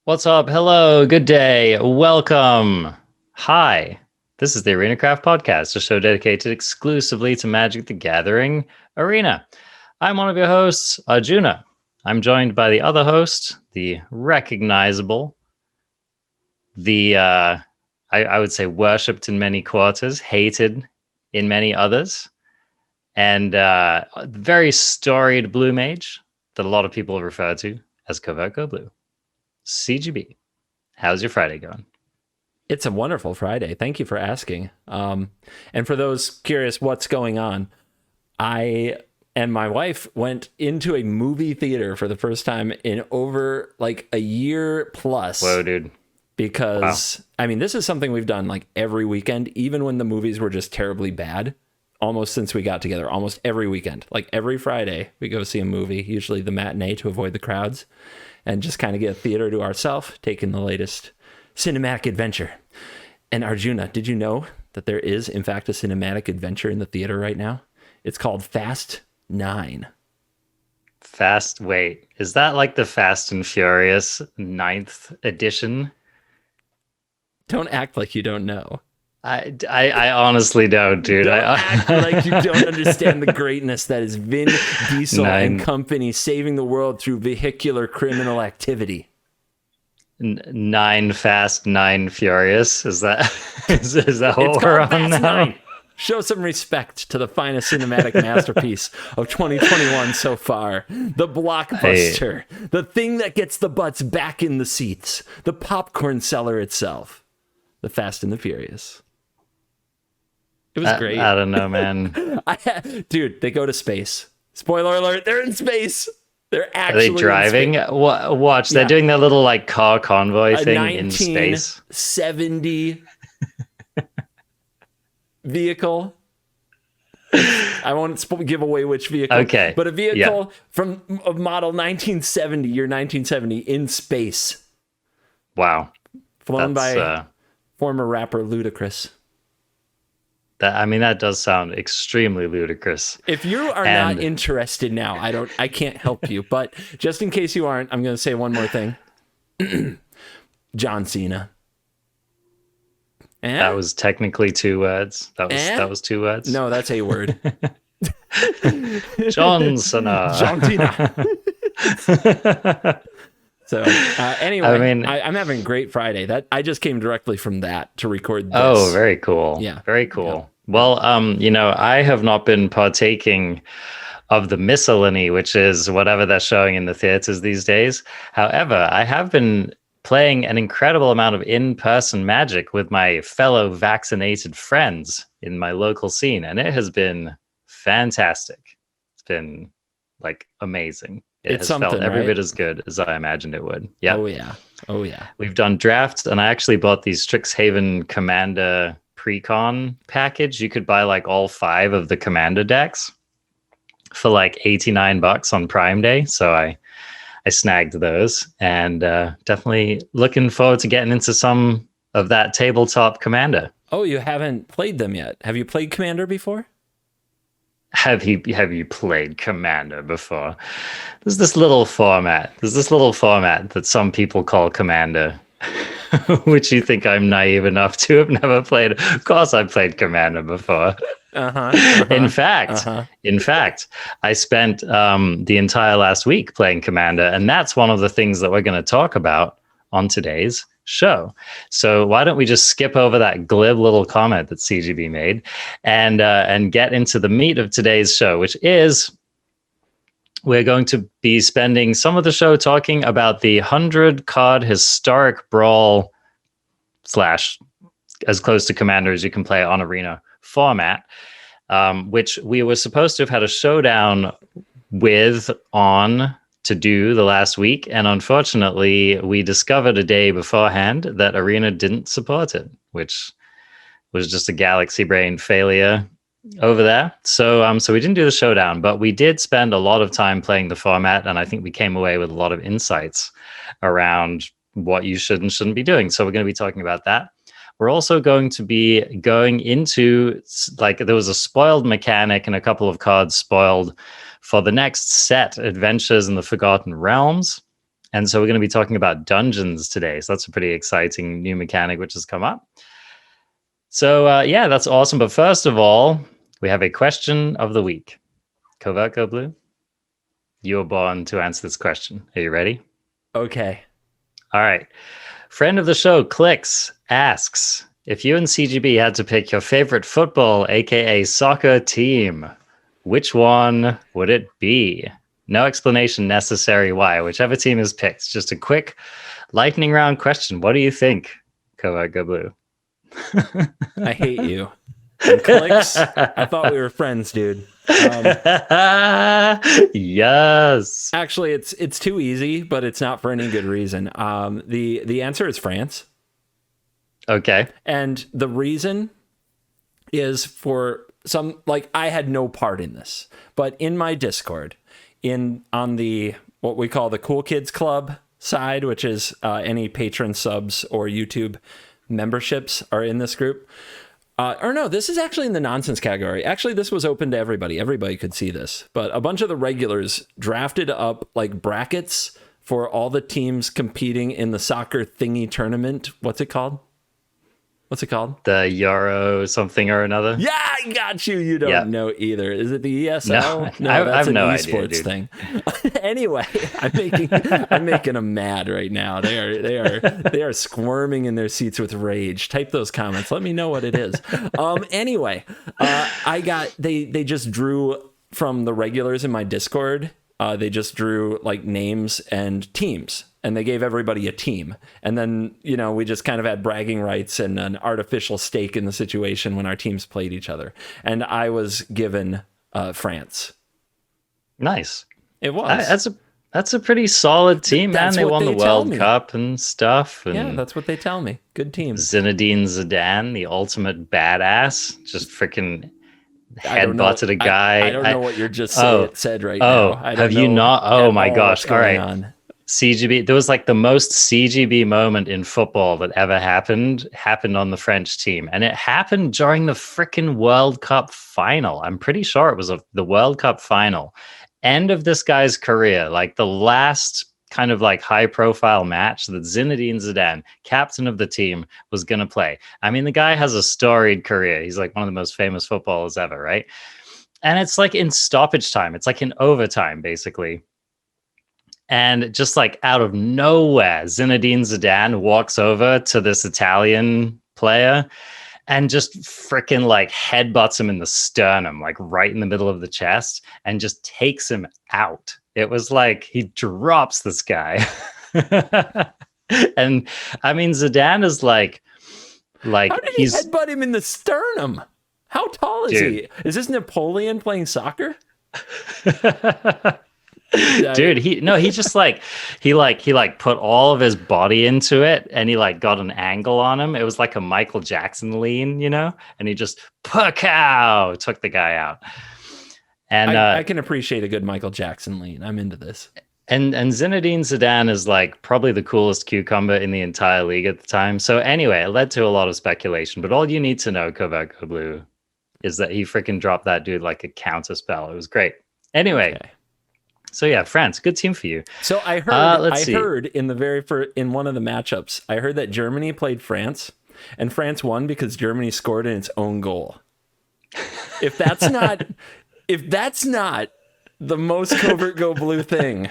What's up? Hello, good day, welcome. Hi, this is the ArenaCraft Podcast, a show dedicated exclusively to Magic the Gathering Arena. I'm one of your hosts, Arjuna. I'm joined by the other host, the recognizable, I would say worshipped in many quarters, hated in many others, and very storied blue mage that a lot of people refer to as Covert Go Blue. CGB, how's your Friday going? It's a wonderful Friday. Thank you for asking. And for those curious what's going on, I and my wife went into a movie theater for the first time in over like a year plus. Whoa, dude. Because, wow. I mean, this is something we've done like every weekend, even when the movies were just terribly bad, almost since we got together, almost every weekend. Like every Friday, we go see a movie, usually the matinee to avoid the crowds, and just kind of get a theater to ourselves, taking the latest cinematic adventure. And Arjuna, did you know that there is, in fact, a cinematic adventure in the theater right now? It's called Fast 9. Wait, is that like the Fast and Furious 9th edition? Don't act like you don't know. I honestly don't, dude. Don't act like you don't understand the greatness that is Vin Diesel and company saving the world through vehicular criminal activity. 9 Fast, 9 Furious. Is that is that what we're on now? 9. Show some respect to the finest cinematic masterpiece of 2021 so far. The blockbuster. The thing that gets the butts back in the seats. The popcorn seller itself. The Fast and the Furious. It was great. I don't know, man. Dude, they go to space. Spoiler alert, they're in space. They're actually Are they driving? Watch, they're doing their little like car convoy thing in space. 1970 vehicle. I won't give away which vehicle. Okay. But a vehicle of model 1970, year 1970, in space. Wow. Flown by former rapper Ludacris. That does sound extremely ludicrous. If you are not interested now, I can't help you. But just in case you aren't, I'm going to say one more thing. John Cena. That was technically 2 words. That was 2 words. No, that's a word. John Cena. John Cena. So anyway, I'm having a great Friday. That I just came directly from that to record this. Oh, very cool. Yeah. Very cool. Yeah. Well, I have not been partaking of the miscellany, which is whatever they're showing in the theaters these days. However, I have been playing an incredible amount of in-person Magic with my fellow vaccinated friends in my local scene, and it has been fantastic. It's been like amazing. It has felt every bit as good as I imagined it would. Yeah. Oh yeah. We've done drafts, and I actually bought the STRIXHAVEN Commander pre-con package. You could buy like all 5 of the Commander decks for like $89 on Prime Day. So I snagged those, and definitely looking forward to getting into some of that tabletop Commander. Oh, you haven't played them yet. Have you played Commander before? Have you played Commander before? There's this little format that some people call Commander, which you think I'm naive enough to have never played. Of course I've played Commander before. In fact, I spent the entire last week playing Commander, and that's one of the things that we're going to talk about on today's show. So why don't we just skip over that glib little comment that CGB made and get into the meat of today's show, which is we're going to be spending some of the show talking about the 100-card historic brawl / as close to Commander as you can play on Arena format, which we were supposed to have had a showdown to do the last week, and unfortunately we discovered a day beforehand that Arena didn't support it, which was just a galaxy brain failure over there. So we didn't do the showdown, but we did spend a lot of time playing the format, and I think we came away with a lot of insights around what you should and shouldn't be doing. So we're going to be talking about that. We're also going to be going into, like, there was a spoiled mechanic and a couple of cards spoiled for the next set, Adventures in the Forgotten Realms. And so we're going to be talking about dungeons today. So that's a pretty exciting new mechanic which has come up. So yeah, that's awesome. But first of all, we have a question of the week. Covert Go Blue, you're born to answer this question. Are you ready? Okay. All right. Friend of the show, Clicks, asks, if you and CGB had to pick your favorite football, aka soccer team, which one would it be? No explanation necessary why. Whichever team is picked. Just a quick lightning round question. What do you think, Covert Go Blue? I hate you. And Clicks, I thought we were friends, dude. Yes. Actually, it's too easy, but it's not for any good reason. The answer is France. Okay. And the reason is for some, like, I had no part in this, but in my Discord, on the what we call the Cool Kids Club side, which is any patron subs or YouTube memberships are in this group. Or no, this is actually in the nonsense category. Actually, this was open to everybody. Everybody could see this. But a bunch of the regulars drafted up like brackets for all the teams competing in the soccer thingy tournament. What's it called? The Euro something or another. Yeah, I got you. You don't know either. Is it the ESL? No, I have no idea, esports thing. Anyway, I'm making them mad right now. They are squirming in their seats with rage. Type those comments. Let me know what it is. Anyway, they just drew from the regulars in my Discord. They just drew like names and teams. And they gave everybody a team. And then, we just kind of had bragging rights and an artificial stake in the situation when our teams played each other. And I was given France. Nice. It was. That's a pretty solid team, man. They won the World Cup and stuff. And yeah, that's what they tell me. Good team. Zinedine Zidane, the ultimate badass, just freaking headbutted a guy. I don't know what you're just said right now. Have you not? Oh my gosh. All right. CGB, there was like the most CGB moment in football that ever happened on the French team. And it happened during the freaking World Cup final. I'm pretty sure it was the World Cup final. End of this guy's career, like the last kind of like high profile match that Zinedine Zidane, captain of the team, was going to play. I mean, the guy has a storied career. He's like one of the most famous footballers ever, right? And it's like in stoppage time. It's like in overtime, basically. And just like out of nowhere, Zinedine Zidane walks over to this Italian player and just freaking like headbutts him in the sternum, like right in the middle of the chest, and just takes him out. It was like he drops this guy. And I mean, Zidane is like how did he headbutt him in the sternum? How tall is he? Is this Napoleon playing soccer? Dude, he just he put all of his body into it, and he like got an angle on him. It was like a Michael Jackson lean, and he just pow took the guy out. And I can appreciate a good Michael Jackson lean. I'm into this. And Zinedine Zidane is like probably the coolest cucumber in the entire league at the time. So anyway, it led to a lot of speculation. But all you need to know, Covert Go Blue, is that he freaking dropped that dude like a counter spell. It was great. Anyway. Okay. So yeah, France, good team for you. So I heard in one of the matchups, I heard that Germany played France, and France won because Germany scored in its own goal. If that's not the most Covert Go Blue thing,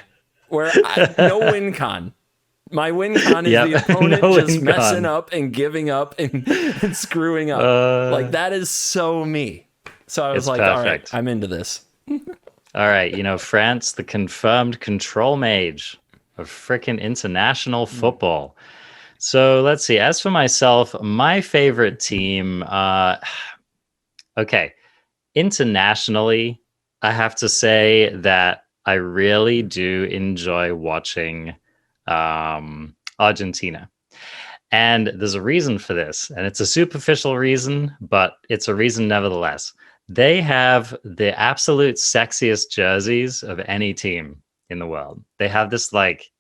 where no win con. My win con is the opponent messing up and giving up and screwing up. Like that is so me. So I was like, perfect. All right, I'm into this. All right, France, the confirmed control mage of freaking international football. So let's see. As for myself, my favorite team, okay, internationally, I have to say that I really do enjoy watching Argentina. And there's a reason for this, and it's a superficial reason, but it's a reason nevertheless. They have the absolute sexiest jerseys of any team in the world. They have this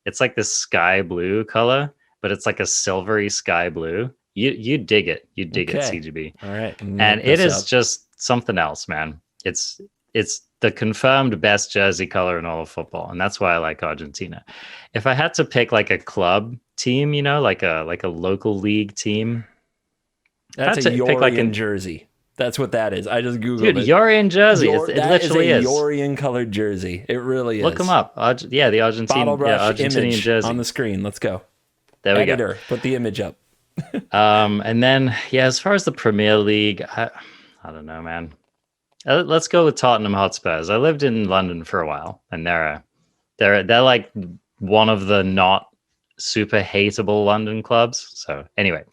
it's like this sky blue color, but it's like a silvery sky blue. You dig it. You dig it, CGB. All right. And it is just something else, man. It's the confirmed best jersey color in all of football, and that's why I like Argentina. If I had to pick like a club team, like a local league team, That's I'd a pick like Yorian jersey. That's what that is. I just Googled dude, it. Yorian jersey. It That is a literally is. Yorian colored jersey. It really is. Look them up. Yeah, the Bottle brush Argentinian image jersey on the screen. Let's go. There we Editor, go. put the image up. And then as far as the Premier League, I don't know, man. Let's go with Tottenham Hotspurs. I lived in London for a while, and they're like one of the not super hateable London clubs. So anyway,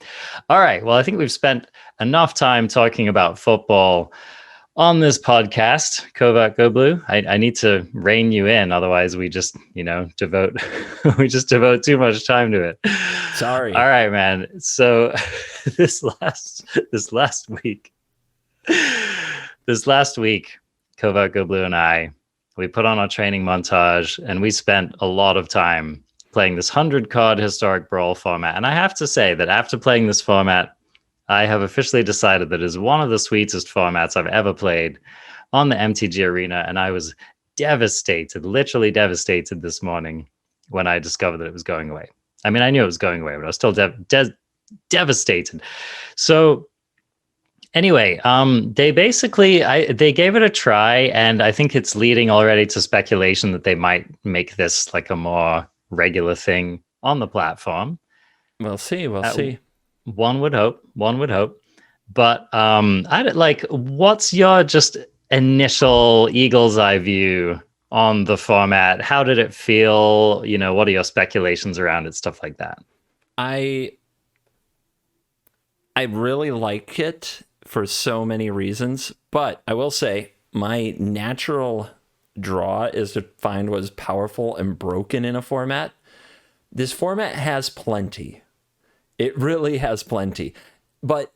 all right. Well, I think we've spent enough time talking about football on this podcast. Covert Go Blue. I need to rein you in, otherwise we just devote too much time to it. Sorry. All right, man. So this last week, Covert Go Blue and we put on our training montage, and we spent a lot of time playing this 100-card historic brawl format. And I have to say that after playing this format, I have officially decided that it is one of the sweetest formats I've ever played on the MTG Arena. And I was devastated, literally devastated this morning when I discovered that it was going away. I mean, I knew it was going away, but I was still devastated. So anyway, they gave it a try, and I think it's leading already to speculation that they might make this like a more regular thing on the platform. We'll see. One would hope. But what's your just initial eagle's eye view on the format? How did it feel? What are your speculations around it? Stuff like that. I really like it for so many reasons, but I will say my natural draw is to find what's powerful and broken in a format. This format has plenty. It really has plenty. But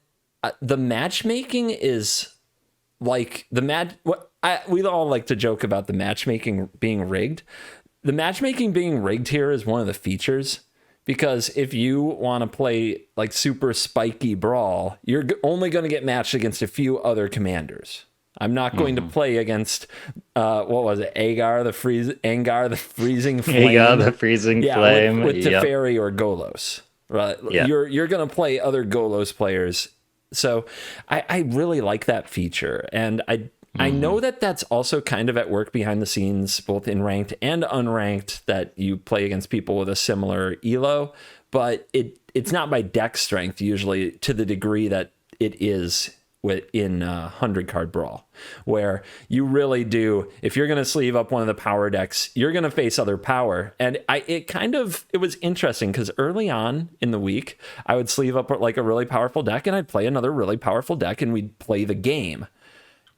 the matchmaking is like we all like to joke about the matchmaking being rigged. The matchmaking being rigged here is one of the features, because if you want to play like super spiky brawl, you're only going to get matched against a few other commanders. I'm not going to play against what was it? Angar the freezing flame. Agar the freezing flame with Teferi or Golos. Right. Yeah. You're going to play other Golos players. So I really like that feature. And I know that that's also kind of at work behind the scenes, both in ranked and unranked, that you play against people with a similar elo, but it's not by deck strength usually to the degree that it is in 100-card brawl, where you really do, if you're going to sleeve up one of the power decks, you're going to face other power. And it was interesting, because early on in the week, I would sleeve up like a really powerful deck, and I'd play another really powerful deck, and we'd play the game.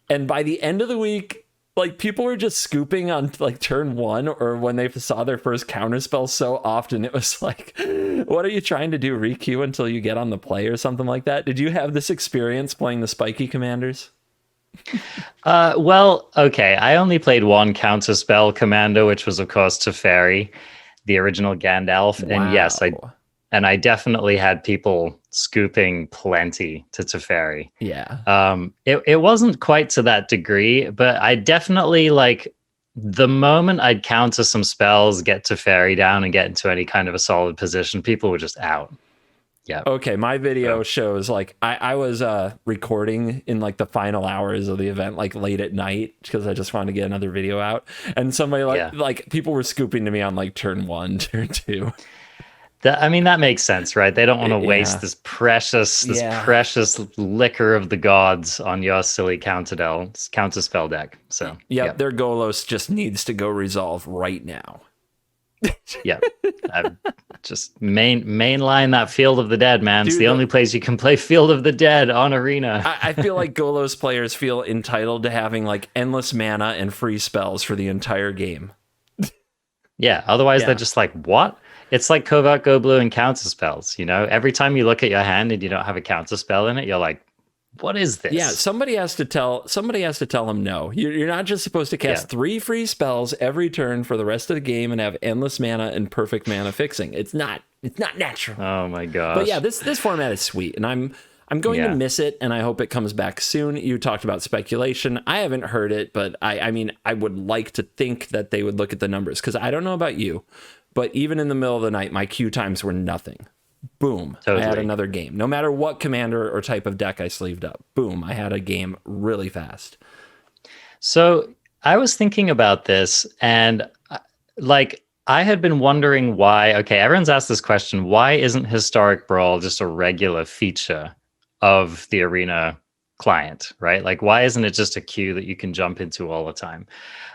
And by the end of the week, like, people were just scooping on like turn one, or when they saw their first counterspell so often, it was like, what are you trying to do? Requeue until you get on the play or something like that? Did you have this experience playing the spiky commanders? Well, okay. I only played one counterspell commander, which was of course Teferi, the original Gandalf. Wow. And yes, I definitely had people scooping plenty to Teferi. Yeah. It wasn't quite to that degree, but I definitely, like, the moment I'd counter some spells, get Teferi down, and get into any kind of a solid position, people were just out. Yeah. Okay, my video shows, like, I was recording in like the final hours of the event, like late at night, because I just wanted to get another video out, and somebody like people were scooping to me on like turn one, turn two. That makes sense, right? They don't want to waste this precious liquor of the gods on your silly counterspell deck. So their Golos just needs to go resolve right now. Yeah, just mainline that Field of the Dead, man. Dude, it's the only place you can play Field of the Dead on Arena. I feel like Golos players feel entitled to having like endless mana and free spells for the entire game. Yeah, otherwise they're just like, what? It's like Covert Go Blue and counter spells, every time you look at your hand and you don't have a counter spell in it, you're like, what is this? Yeah, somebody has to tell them no. You're not just supposed to cast 3 free spells every turn for the rest of the game and have endless mana and perfect mana fixing. It's not natural. Oh my gosh. But yeah, this format is sweet, and I'm going to Yeah. miss it, and I hope it comes back soon. You talked about speculation. I haven't heard it, but I mean, I would like to think that they would look at the numbers, because I don't know about you, but even in the middle of the night, my queue times were nothing. Boom, I had Totally. another game. No matter what commander or type of deck I sleeved up, boom, I had a game really fast. So I was thinking about this, and like I had been wondering why. Okay, everyone's asked this question: why isn't Historic Brawl just a regular feature of the Arena client? Right? Like, why isn't it just a queue that you can jump into all the time?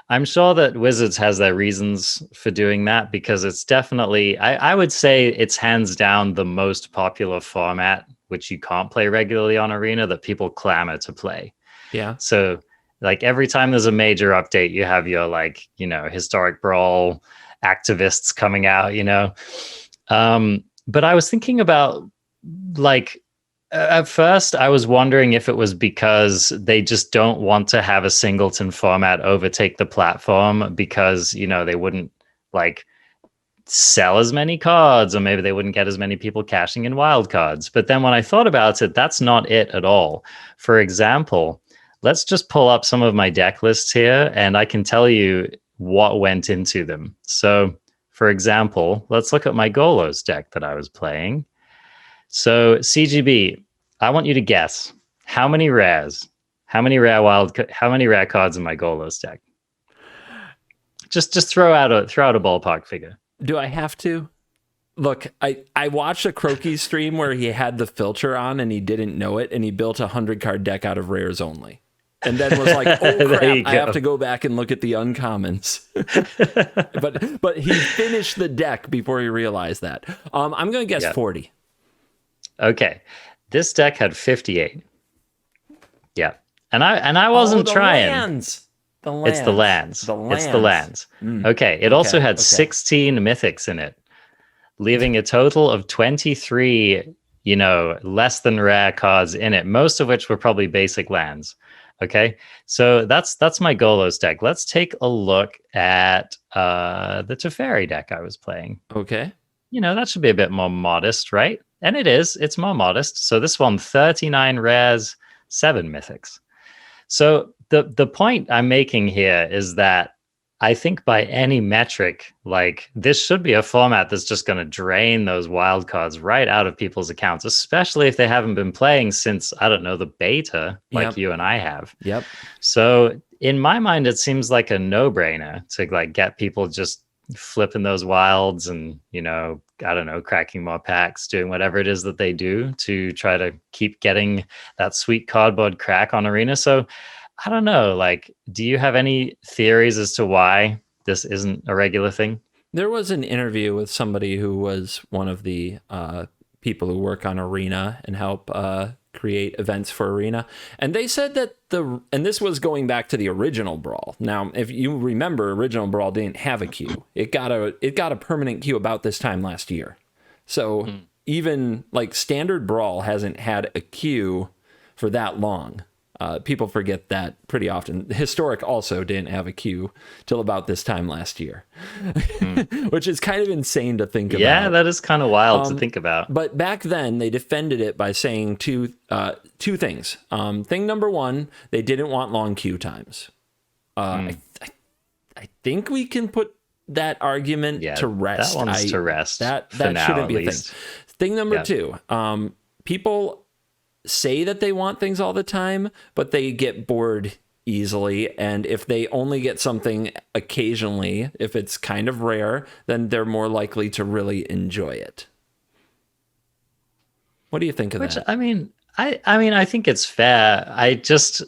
I'm sure that Wizards has their reasons for doing that because it's definitely, I would say it's hands down the most popular format, which you can't play regularly on Arena, that people clamor to play. Yeah. So, like, every time there's a major update, you have your, like, Historic Brawl activists coming out, But I was thinking about, like, at first, I was wondering if it was because they just don't want to have a singleton format overtake the platform because, they wouldn't like sell as many cards, or maybe they wouldn't get as many people cashing in wild cards. But then when I thought about it, that's not it at all. For example, let's just pull up some of my deck lists here and I can tell you what went into them. So, for example, let's look at my Golos deck that I was playing. So CGB, I want you to guess how many rares, how many rare cards in my Golos deck. Just throw out a ballpark figure. Do I have to? Look, I watched a Croaky stream where he had the filter on and he didn't know it, and he built a 100-card deck out of rares only. And then was like, oh crap, I have to go back and look at the uncommons. but he finished the deck before he realized that. I'm going to guess 40. Okay. This deck had 58. Yeah. And I wasn't trying. Lands. It's the lands. It's the lands. Okay. It also had 16 mythics in it, leaving a total of 23, less than rare cards in it, most of which were probably basic lands. Okay. So that's my Golos deck. Let's take a look at the Teferi deck I was playing. Okay. That should be a bit more modest, right? And it is. It's more modest. So this one, 39 rares, 7 mythics. So the point I'm making here is that I think by any metric, like, this should be a format that's just going to drain those wild cards right out of people's accounts, especially if they haven't been playing since, I don't know, the beta, like you and I have. Yep. So in my mind, it seems like a no-brainer to, like, get people just flipping those wilds and, I don't know, cracking more packs, doing whatever it is that they do to try to keep getting that sweet cardboard crack on Arena. So I don't know, like, do you have any theories as to why this isn't a regular thing? There was an interview with somebody who was one of the people who work on Arena and help create events for Arena. And they said that and this was going back to the original Brawl. Now, if you remember, original Brawl didn't have a queue. It got a permanent queue about this time last year. So even like standard Brawl hasn't had a queue for that long. People forget that pretty often. Historic also didn't have a queue till about this time last year, which is kind of insane to think about. Yeah, that is kind of wild to think about. But back then, they defended it by saying two things. Thing number one, they didn't want long queue times. I think we can put that argument to rest. That one's to rest. That shouldn't be a thing. Thing number two, people say that they want things all the time, but they get bored easily. And if they only get something occasionally, if it's kind of rare, then they're more likely to really enjoy it. What do you think of that? I mean, I think it's fair.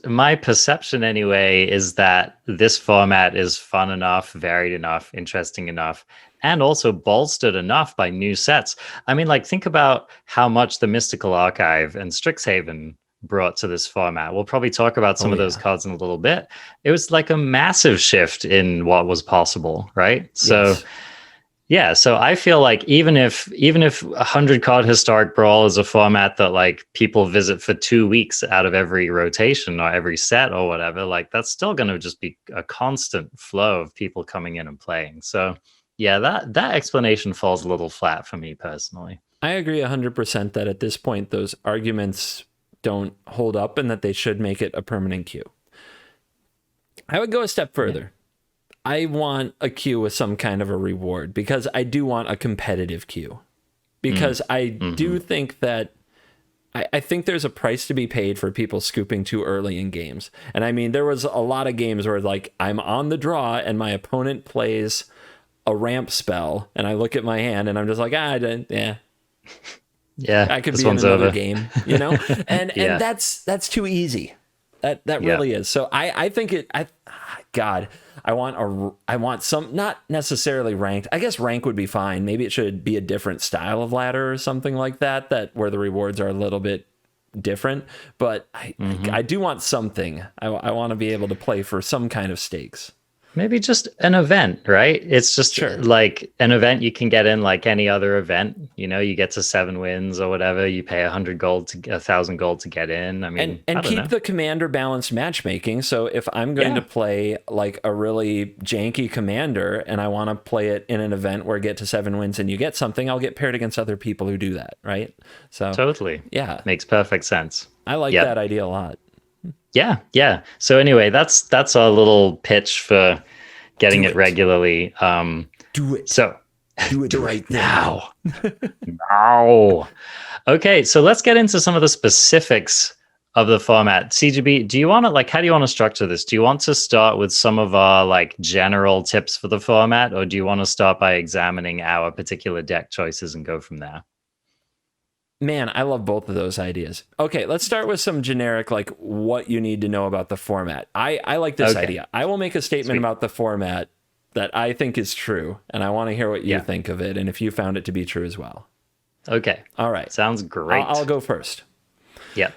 My perception anyway is that this format is fun enough, varied enough, interesting enough, and also bolstered enough by new sets. I mean, like, think about how much the Mystical Archive and Strixhaven brought to this format. We'll probably talk about some of those cards in a little bit. It was like a massive shift in what was possible, right? So yeah, so I feel like even if 100 card Historic Brawl is a format that, like, people visit for 2 weeks out of every rotation or every set or whatever, like, that's still going to just be a constant flow of people coming in and playing. So yeah, that explanation falls a little flat for me personally. I agree 100% that at this point, those arguments don't hold up and that they should make it a permanent queue. I would go a step further. I want a queue with some kind of a reward, because I do want a competitive queue. Because I do think that I think there's a price to be paid for people scooping too early in games. And I mean, there was a lot of games where like I'm on the draw and my opponent plays a ramp spell and I look at my hand and I'm just like, I could be in another game, you know? And that's too easy. That really is. So I think I want some, not necessarily ranked. I guess rank would be fine. Maybe it should be a different style of ladder or something like that where the rewards are a little bit different. But I do want something. I want to be able to play for some kind of stakes. Maybe just an event, right? It's just like an event you can get in like any other event. You know, you get to 7 wins or whatever. You pay 1,000 gold to get in. I mean, and keep the commander balanced matchmaking. So if I'm going to play like a really janky commander and I want to play it in an event where I get to 7 wins and you get something, I'll get paired against other people who do that, right? So totally, makes perfect sense. I like that idea a lot. Yeah. So anyway, that's our little pitch for getting it regularly. Do it. So do it right now. Now. Okay, so let's get into some of the specifics of the format. CGB, do you want to how do you want to structure this? Do you want to start with some of our like general tips for the format, or do you want to start by examining our particular deck choices and go from there? Man, I love both of those ideas. Okay, let's start with some generic, like what you need to know about the format. I like this idea. I will make a statement about the format that I think is true, and I want to hear what you think of it, and if you found it to be true as well. Okay. All right. Sounds great. I'll go first. Yeah.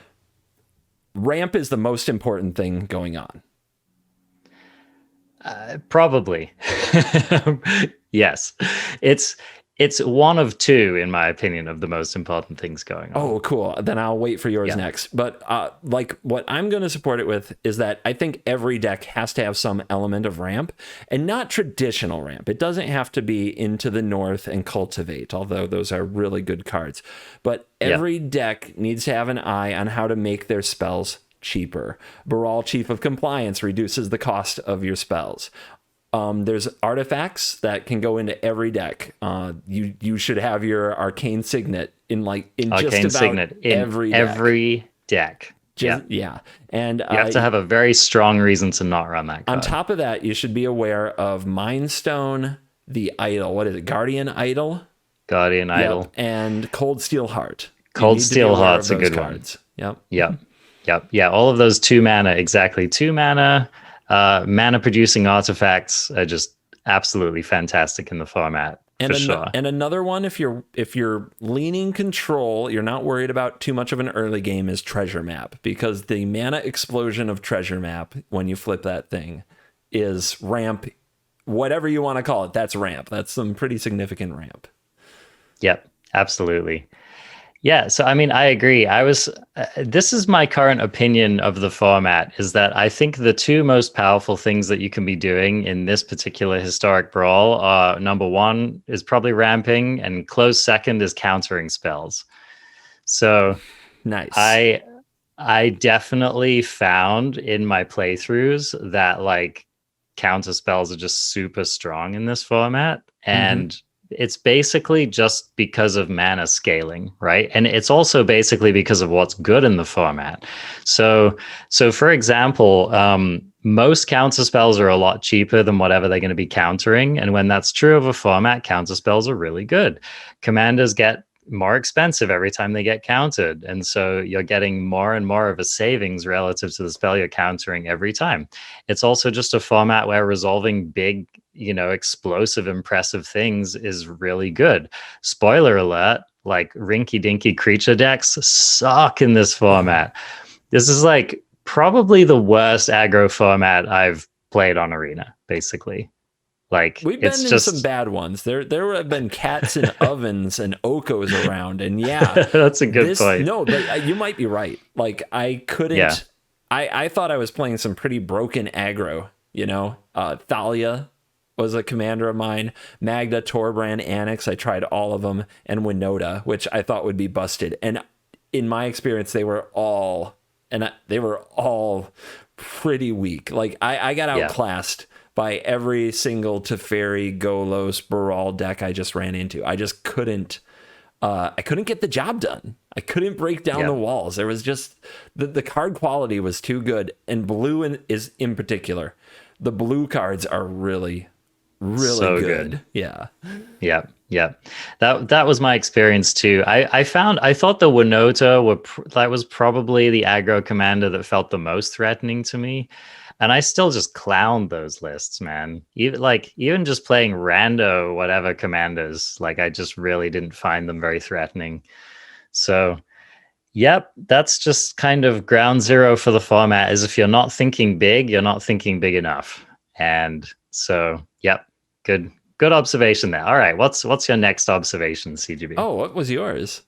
Ramp is the most important thing going on. Probably. Yes. It's one of two, in my opinion, of the most important things going on. Oh, cool. Then I'll wait for yours next. But like what I'm going to support it with is that I think every deck has to have some element of ramp, and not traditional ramp. It doesn't have to be Into the North and Cultivate, although those are really good cards. But every deck needs to have an eye on how to make their spells cheaper. Baral, Chief of Compliance, reduces the cost of your spells. There's artifacts that can go into every deck. You should have your Arcane Signet in just about every deck. Yeah. And you have to have a very strong reason to not run that card. On top of that, you should be aware of Mind Stone, the Idol. What is it? Guardian Idol, and Cold Steel Heart. Cold Steel Heart's a good cards. One. Yep. All of those 2 mana, exactly 2 mana. Mana producing artifacts are just absolutely fantastic in the format. And sure. And another one, if you're leaning control, you're not worried about too much of an early game, is Treasure Map, because the mana explosion of Treasure Map when you flip that thing is ramp, whatever you want to call it. That's ramp. That's some pretty significant ramp. Yep, absolutely. Yeah, so I mean, I agree. This is my current opinion of the format, is that I think the 2 most powerful things that you can be doing in this particular historic brawl are, number 1 is probably ramping, and close second is countering spells. So nice. I definitely found in my playthroughs that like counter spells are just super strong in this format, and it's basically just because of mana scaling, right? And it's also basically because of what's good in the format. So for example, most counter spells are a lot cheaper than whatever they're going to be countering. And when that's true of a format, counter spells are really good. Commanders get more expensive every time they get countered. And so you're getting more and more of a savings relative to the spell you're countering every time. It's also just a format where resolving big, explosive, impressive things is really good. Spoiler alert, like rinky-dinky creature decks suck in this format. This is like probably the worst aggro format I've played on Arena, basically. Like, we've been in some bad ones. There have been cats and ovens and Okos around, and that's a good point. No, but you might be right. Like, I couldn't. Yeah. I thought I was playing some pretty broken aggro. Thalia was a commander of mine. Magda, Torbrand, Annex. I tried all of them, and Winota, which I thought would be busted. And in my experience, they were all pretty weak. Like I got Yeah. outclassed by every single Teferi, Golos, Baral deck I just ran into. I just couldn't. I couldn't get the job done. I couldn't break down the walls. There was just the card quality was too good, and blue is in particular. The blue cards are really, really So good. Yeah. Yeah, yeah. That was my experience too. I thought the Winota that was probably the aggro commander that felt the most threatening to me, and I still just clowned those lists, man. Even just playing rando whatever commanders, like I just really didn't find them very threatening. So, yep, that's just kind of ground zero for the format. Is if you're not thinking big, you're not thinking big enough, and so yep, good observation there. All right, what's your next observation, CGB? Oh, what was yours?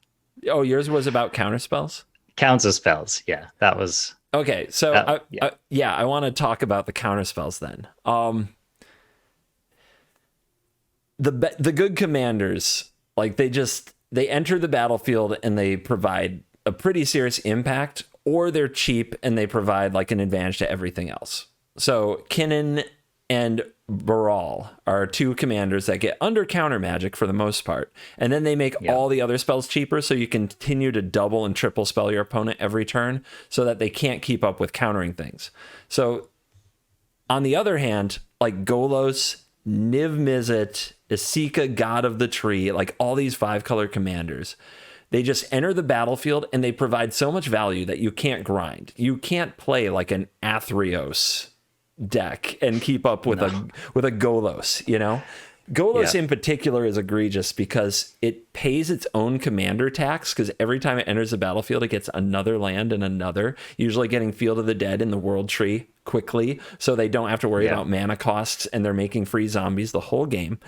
Oh, yours was about counterspells? Counter spells. Yeah, that was okay. So I want to talk about the counterspells then. The good commanders, like they enter the battlefield and they provide a pretty serious impact, or they're cheap and they provide like an advantage to everything else. So Kinnan and Baral are two commanders that get under counter magic for the most part, and then they make all the other spells cheaper, so you continue to double and triple spell your opponent every turn so that they can't keep up with countering things. So on the other hand, like Golos, Niv Mizzet, Isika, God of the Tree, like all these 5-color commanders, they just enter the battlefield and they provide so much value that you can't grind. You can't play like an Athreos deck and keep up with a Golos, you know? Golos in particular is egregious because it pays its own commander tax, because every time it enters the battlefield, it gets another land and another, usually getting Field of the Dead in the World Tree quickly, so they don't have to worry about mana costs, and they're making free zombies the whole game.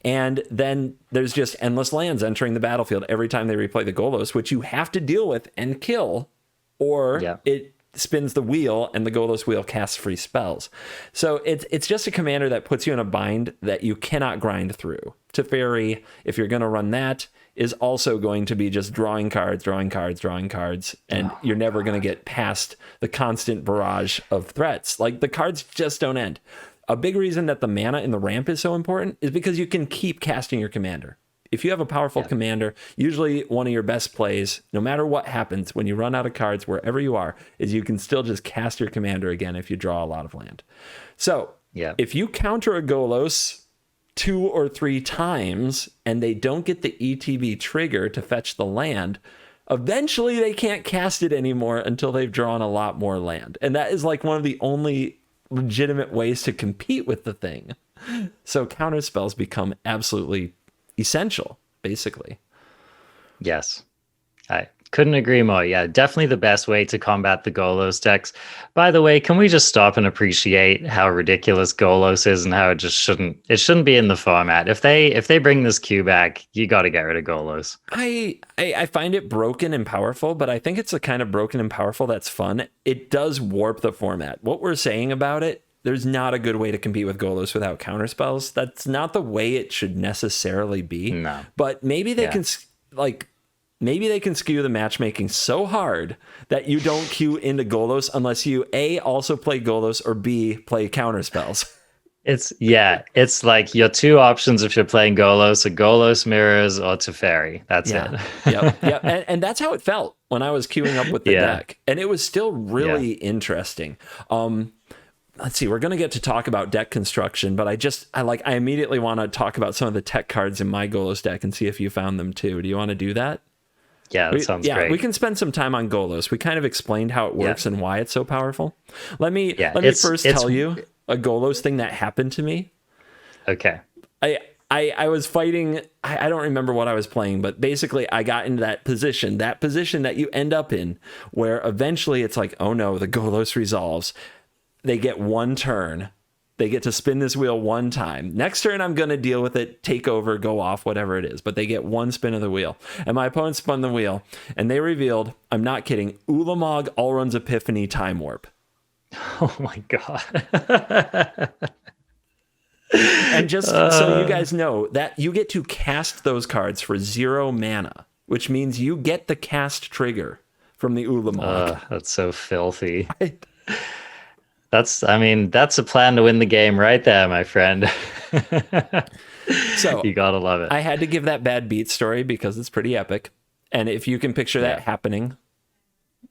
And then there's just endless lands entering the battlefield every time they replay the Golos, which you have to deal with and kill, or it spins the wheel and the Golos wheel casts free spells. So it's just a commander that puts you in a bind that you cannot grind through. Teferi, if you're going to run that, is also going to be just drawing cards, and you're never going to get past the constant barrage of threats. Like, the cards just don't end. A big reason that the mana in the ramp is so important is because you can keep casting your commander. If you have a powerful commander, usually one of your best plays, no matter what happens, when you run out of cards, wherever you are, is you can still just cast your commander again if you draw a lot of land. So if you counter a Golos 2 or 3 times and they don't get the ETB trigger to fetch the land, eventually they can't cast it anymore until they've drawn a lot more land. And that is like one of the only legitimate ways to compete with the thing. So counter spells become absolutely essential, basically. Yes, I couldn't agree more. Yeah, definitely the best way to combat the Golos decks. By the way, can we just stop and appreciate how ridiculous Golos is and how it shouldn't be in the format? If they bring this queue back, you got to get rid of Golos. I find it broken and powerful, but I think it's a kind of broken and powerful that's fun. It does warp the format. What we're saying about it, there's not a good way to compete with Golos without counterspells. That's not the way it should necessarily be. No. But maybe they can skew the matchmaking so hard that you don't queue into Golos unless you A, also play Golos, or B, play counterspells. It's like your two options if you're playing Golos are Golos Mirrors or Teferi. That's it. Yep. And that's how it felt when I was queuing up with the deck. And it was still really interesting. Let's see, we're going to get to talk about deck construction, but I immediately want to talk about some of the tech cards in my Golos deck and see if you found them too. Do you want to do that? Yeah, that sounds great. We can spend some time on Golos. We kind of explained how it works and why it's so powerful. Let me first tell you a Golos thing that happened to me. Okay. I was fighting, I don't remember what I was playing, but basically I got into that position that you end up in, where eventually it's like, oh no, the Golos resolves. They get one turn. They get to spin this wheel one time. Next turn, I'm going to deal with it, take over, go off, whatever it is. But they get one spin of the wheel. And my opponent spun the wheel, and they revealed, I'm not kidding, Ulamog Alrund's Epiphany Time Warp. Oh my God. And just so you guys know, that you get to cast those cards for 0 mana, which means you get the cast trigger from the Ulamog. That's so filthy. Right? That's a plan to win the game right there, my friend. So You gotta love it. I had to give that bad beat story because it's pretty epic. And if you can picture that happening,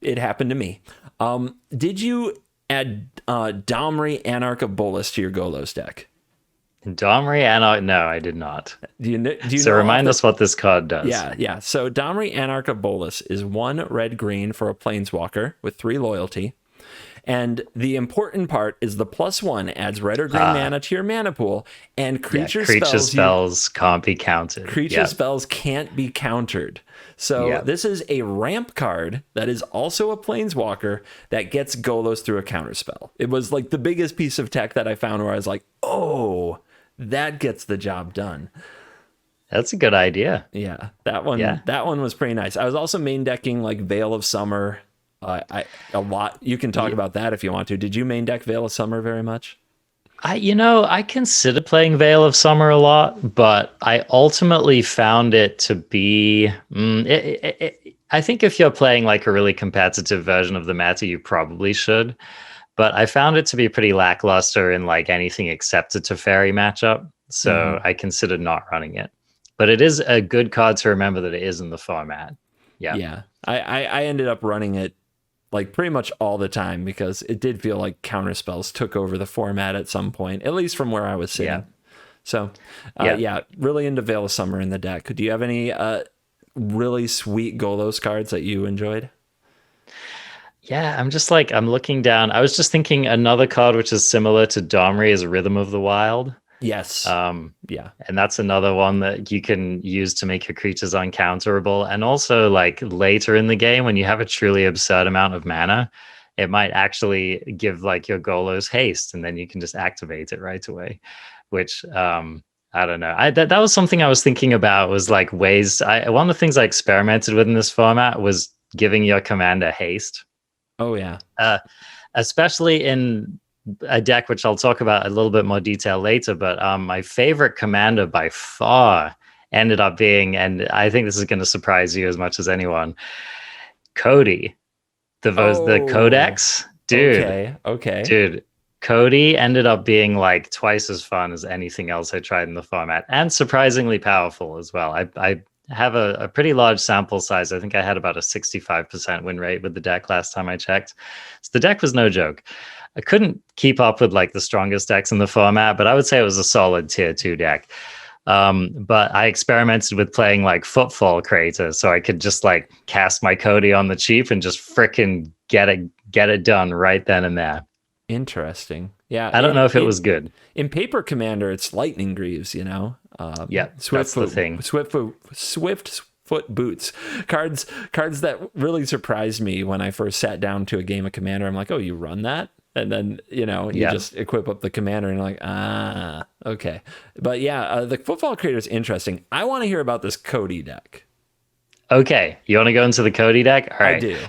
it happened to me. Did you add Domri Anarch of Bolas to your Golos deck? Domri Anarch? No, I did not. Do you know Remind us what this card does. Yeah. So Domri Anarch of Bolas is 1 red-green for a Planeswalker with 3 loyalty. And the important part is the +1 adds red or green mana to your mana pool, and creature spells can't be countered. Creature spells can't be countered. So this is a ramp card that is also a Planeswalker that gets Golos through a counterspell. It was like the biggest piece of tech that I found where I was like, oh, that gets the job done. That's a good idea. Yeah, that one was pretty nice. I was also main decking like Veil of Summer. A lot. You can talk about that if you want to. Did you main deck Veil of Summer very much? I considered playing Veil of Summer a lot, but I ultimately found it to be. I think if you're playing like a really competitive version of the meta, you probably should. But I found it to be pretty lackluster in like anything except a Teferi matchup. So I considered not running it. But it is a good card to remember that it is in the format. Yeah. I ended up running it like pretty much all the time because it did feel like counterspells took over the format at some point, at least from where I was sitting. So, really into Veil of Summer in the deck. Do you have any really sweet Golos cards that you enjoyed? Yeah, I'm looking down. I was just thinking another card which is similar to Domri is Rhythm of the Wild. Yes. And that's another one that you can use to make your creatures uncounterable. And also, like later in the game, when you have a truly absurd amount of mana, it might actually give like your Golos haste, and then you can just activate it right away. Which I don't know. That was something I was thinking about. Was like ways. One of the things I experimented with in this format was giving your commander haste. Oh yeah. Especially in a deck which I'll talk about a little bit more detail later, but my favorite commander by far ended up being, and I think this is going to surprise you as much as anyone, Cody, the Codex, dude. Okay, dude. Cody ended up being like twice as fun as anything else I tried in the format, and surprisingly powerful as well. I have a pretty large sample size. I think I had about a 65% win rate with the deck last time I checked. So the deck was no joke. I couldn't keep up with like the strongest decks in the format, but I would say it was a solid tier 2 deck. But I experimented with playing like Footfall Crater, so I could just like cast my Cody on the cheap and just fricking get it done right then and there. Interesting. Yeah. I don't know if it was good. In Paper Commander, it's Lightning Greaves, you know? That's the thing. Swift Foot Boots. Cards that really surprised me when I first sat down to a game of Commander. I'm like, oh, you run that? And then, you just equip up the commander and you're like, okay. But the Footfall Creator is interesting. I want to hear about this Cody deck. Okay. You want to go into the Cody deck? All right. I do.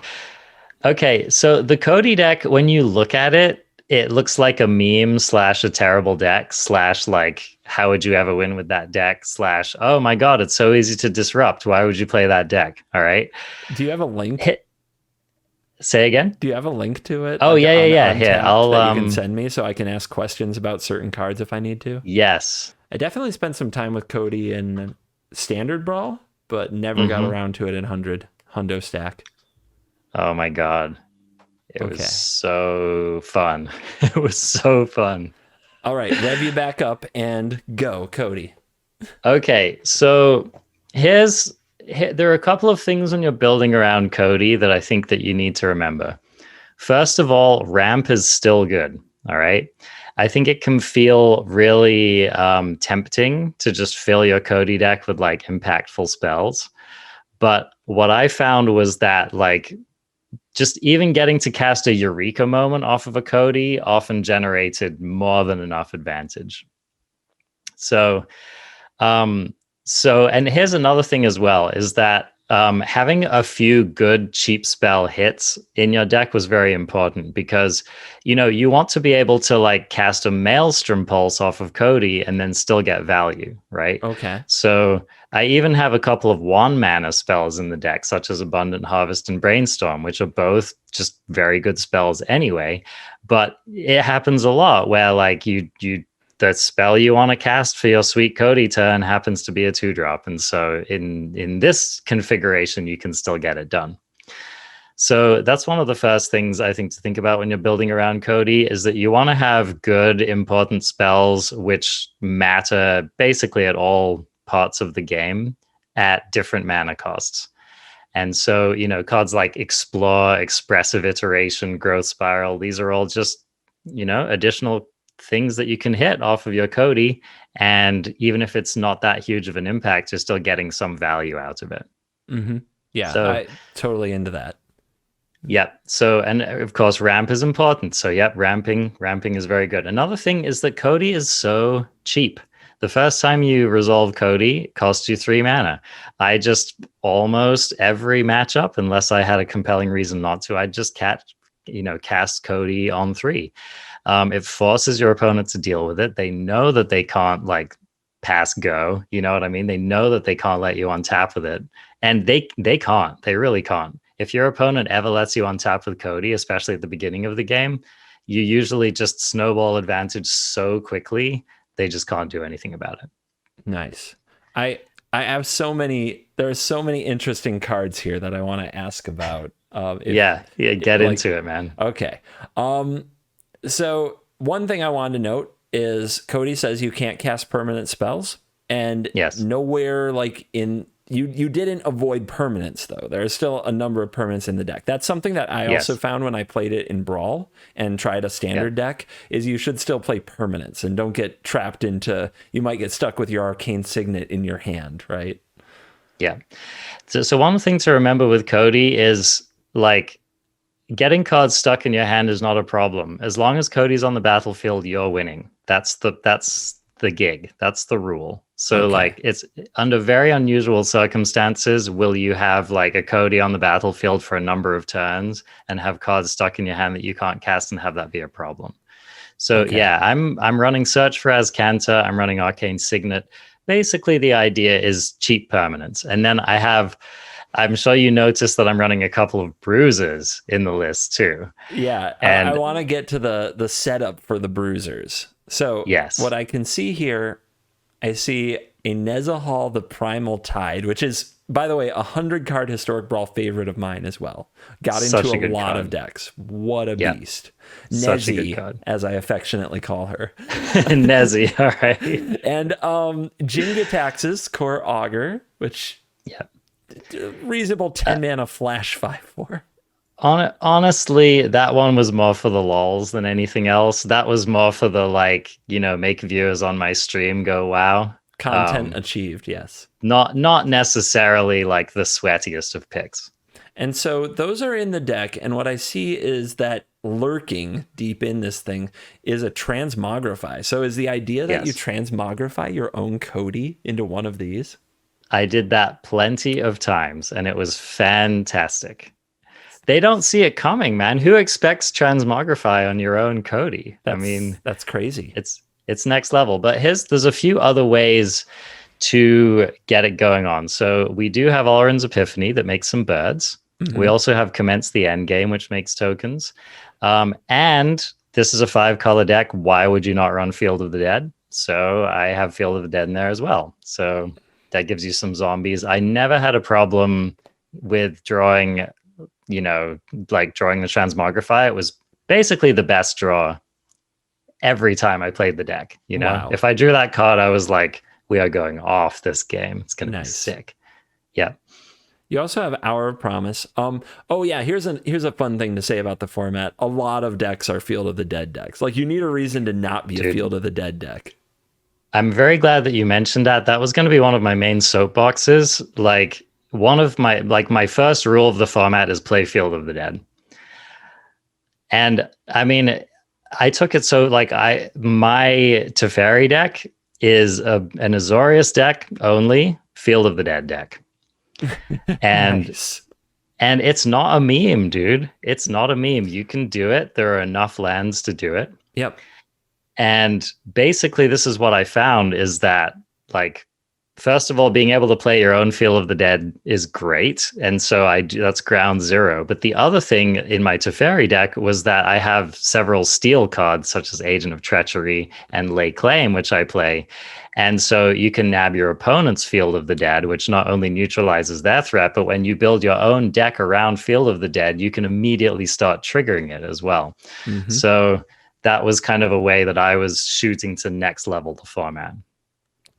Okay. So the Cody deck, when you look at it, it looks like a meme / a terrible deck / like, how would you ever win with that deck / oh my God, it's so easy to disrupt. Why would you play that deck? All right. Do you have a link? Say again? Do you have a link to it? Oh, yeah. Here, I'll you can send me so I can ask questions about certain cards if I need to. Yes. I definitely spent some time with Cody in Standard Brawl, but never got around to it in Hundo Stack. Oh my God. It was so fun. It was so fun. All right, rev you back up and go, Cody. Okay, so there are a couple of things when you're building around Cody that I think that you need to remember. First of all, ramp is still good. All right. I think it can feel really tempting to just fill your Cody deck with like impactful spells. But what I found was that like just even getting to cast a Eureka moment off of a Cody often generated more than enough advantage. So and here's another thing as well, is that having a few good cheap spell hits in your deck was very important because, you want to be able to like cast a Maelstrom Pulse off of Cody and then still get value, right? Okay. So I even have a couple of 1 mana spells in the deck, such as Abundant Harvest and Brainstorm, which are both just very good spells anyway. But it happens a lot where like you the spell you want to cast for your sweet Cody turn happens to be a 2-drop, and so in this configuration you can still get it done. So that's one of the first things I think to think about when you're building around Cody, is that you want to have good important spells which matter basically at all parts of the game at different mana costs. And so, cards like Explore, Expressive Iteration, Growth Spiral, these are all just, additional things that you can hit off of your Cody. And even if it's not that huge of an impact, you're still getting some value out of it. Mm-hmm. Yeah, So, I totally into that. Yep. So, and of course, ramp is important. So, yep, ramping is very good. Another thing is that Cody is so cheap. The first time you resolve Cody, it costs you 3 mana. I just almost every matchup, unless I had a compelling reason not to, I just cast Cody on 3. It forces your opponent to deal with it. They know that they can't like pass go. You know what I mean? They know that they can't let you on tap with it, and they can't. They really can't. If your opponent ever lets you on tap with Cody, especially at the beginning of the game, you usually just snowball advantage so quickly they just can't do anything about it. Nice. I have there are so many interesting cards here that I want to ask about. Get into it, man. Okay. So one thing I wanted to note is Cody says you can't cast permanent spells, and yes, nowhere like in you didn't avoid permanents though. There's still a number of permanents in the deck. That's something that I also found when I played it in Brawl and tried a standard deck, is you should still play permanents and don't get trapped into, you might get stuck with your Arcane Signet in your hand, right? Yeah. So one thing to remember with Cody is like getting cards stuck in your hand is not a problem. As long as Cody's on the battlefield, you're winning. That's the gig. That's the rule. So like it's under very unusual circumstances will you have like a Cody on the battlefield for a number of turns and have cards stuck in your hand that you can't cast and have that be a problem. So I'm running Search for Azcanta, I'm running Arcane Signet. Basically the idea is cheap permanents. And then I'm sure you noticed that I'm running a couple of bruisers in the list too. Yeah, and I want to get to the setup for the bruisers. So what I can see here, I see a Nezahal the Primal Tide, which is, by the way, 100-card Historic Brawl favorite of mine as well. Got into a lot of decks. What a beast. Nezzy, as I affectionately call her. Nezzy, all right. And Jingatax's Core Augur, which reasonable 10 mana flash 5/4. Honestly, that one was more for the lols than anything else. That was more for the make viewers on my stream go wow. Content achieved, yes. Not necessarily like the sweatiest of picks. And so those are in the deck, and what I see is that lurking deep in this thing is a transmogrify. So is the idea that you transmogrify your own Cody into one of these? I did that plenty of times, and it was fantastic. They don't see it coming, man. Who expects transmogrify on your own Cody? That's crazy. It's next level. But there's a few other ways to get it going on. So we do have Orin's Epiphany that makes some birds. Mm-hmm. We also have Commence the Endgame, which makes tokens. And this is a 5-color deck. Why would you not run Field of the Dead? So I have Field of the Dead in there as well. So that gives you some zombies. I never had a problem with drawing the transmogrify. It was basically the best draw every time I played the deck. Wow. If I drew that card, I was like, we are going off this game. It's going to be sick. Yeah. You also have Hour of Promise. Here's a fun thing to say about the format. A lot of decks are Field of the Dead decks. Like, you need a reason to not be a Field of the Dead deck. I'm very glad that you mentioned that. That was going to be one of my main soapboxes. Like, one of my first rule of the format is play Field of the Dead. And I mean, I took it so my Teferi deck is an Azorius deck only, Field of the Dead deck. And Nice. and it's not a meme, dude. It's not a meme. You can do it. There are enough lands to do it. Yep. And basically, this is what I found is that, like, first of all, being able to play your own Field of the Dead is great. And so that's ground zero. But the other thing in my Teferi deck was that I have several steel cards, such as Agent of Treachery and Lay Claim, which I play. And so you can nab your opponent's Field of the Dead, which not only neutralizes their threat, but when you build your own deck around Field of the Dead, you can immediately start triggering it as well. Mm-hmm. So that was kind of a way that I was shooting to next level the format.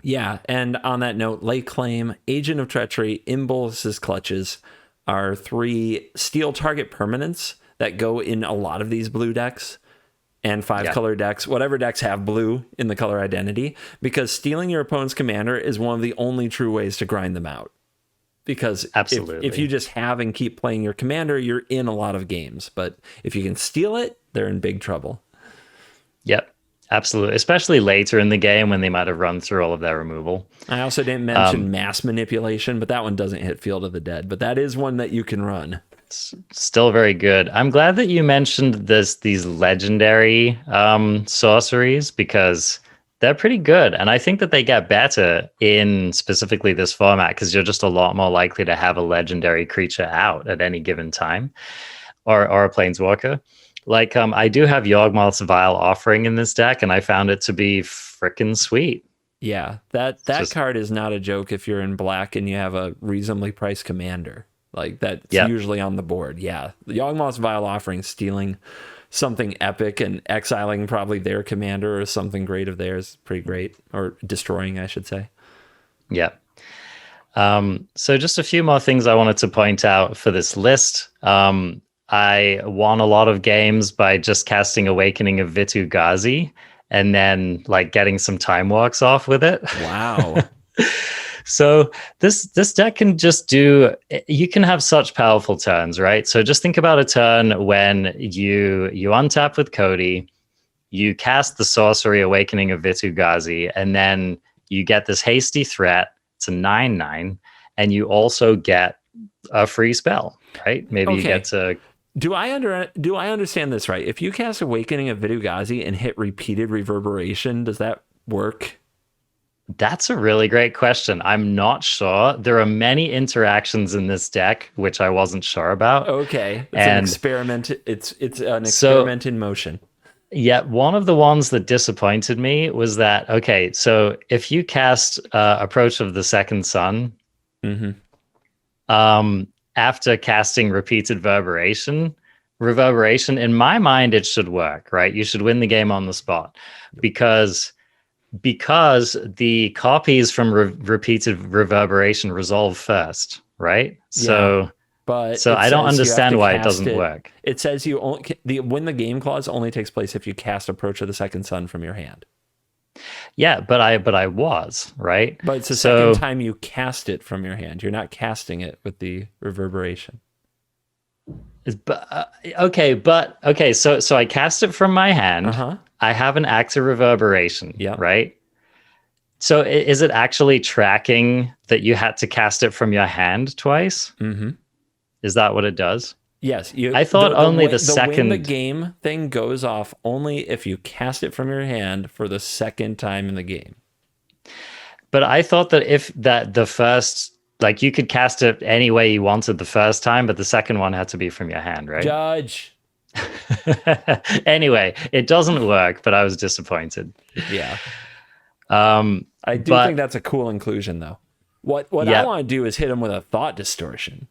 Yeah, and on that note, Lay Claim, Agent of Treachery, Imbolc's Clutches are 3 steel target permanents that go in a lot of these blue decks and 5 color decks, whatever decks have blue in the color identity, because stealing your opponent's commander is one of the only true ways to grind them out. Because Absolutely. if you just have and keep playing your commander, you're in a lot of games. But if you can steal it, they're in big trouble. Yep, absolutely. Especially later in the game when they might have run through all of their removal. I also didn't mention mass manipulation, but that one doesn't hit Field of the Dead. But that is one that you can run. It's still very good. I'm glad that you mentioned these legendary sorceries, because they're pretty good. And I think that they get better in specifically this format because you're just a lot more likely to have a legendary creature out at any given time, or a planeswalker. Like, I do have Yawgmoth's Vile Offering in this deck, and I found it to be freaking sweet. Yeah, that card is not a joke if you're in black and you have a reasonably priced commander. Like, that's usually on the board. Yeah, the Yawgmoth's Vile Offering, stealing something epic and exiling probably their commander or something great of theirs, pretty great. Or destroying, I should say. Yeah. So just a few more things I wanted to point out for this list. I won a lot of games by just casting Awakening of Vitu-Ghazi and then like getting some time walks off with it. Wow. So this deck can just do, you can have such powerful turns, right? So just think about a turn when you untap with Cody, you cast the sorcery Awakening of Vitu-Ghazi, and then you get this hasty threat. It's a 9/9, and you also get a free spell, right? Maybe you get to... Do I understand this right? If you cast Awakening of Vitu-Ghazi and hit repeated reverberation, does that work? That's a really great question. I'm not sure. There are many interactions in this deck which I wasn't sure about. Okay, an experiment. It's an experiment in motion. Yeah, one of the ones that disappointed me was that, okay, so if you cast Approach of the Second Sun, after casting repeated reverberation, in my mind, it should work, right? You should win the game on the spot because the copies from repeated reverberación resolve first, right? So I don't understand why it doesn't work. It says you only the win the game clause only takes place if you cast Approach of the Second Sun from your hand. Yeah, but I was, right? But it's the second time you cast it from your hand. You're not casting it with the reverberation. Okay, so I cast it from my hand. I have an active reverberation, right? So is it actually tracking that you had to cast it from your hand twice? Is that what it does? Yes. I thought the second... win the game thing goes off only if you cast it from your hand for the second time in the game. But I thought that the first... Like, you could cast it any way you wanted the first time, but the second one had to be from your hand, right? Judge. Anyway, it doesn't work, but I was disappointed. Yeah. I think that's a cool inclusion, though. What I want to do is hit him with a Thought Distortion.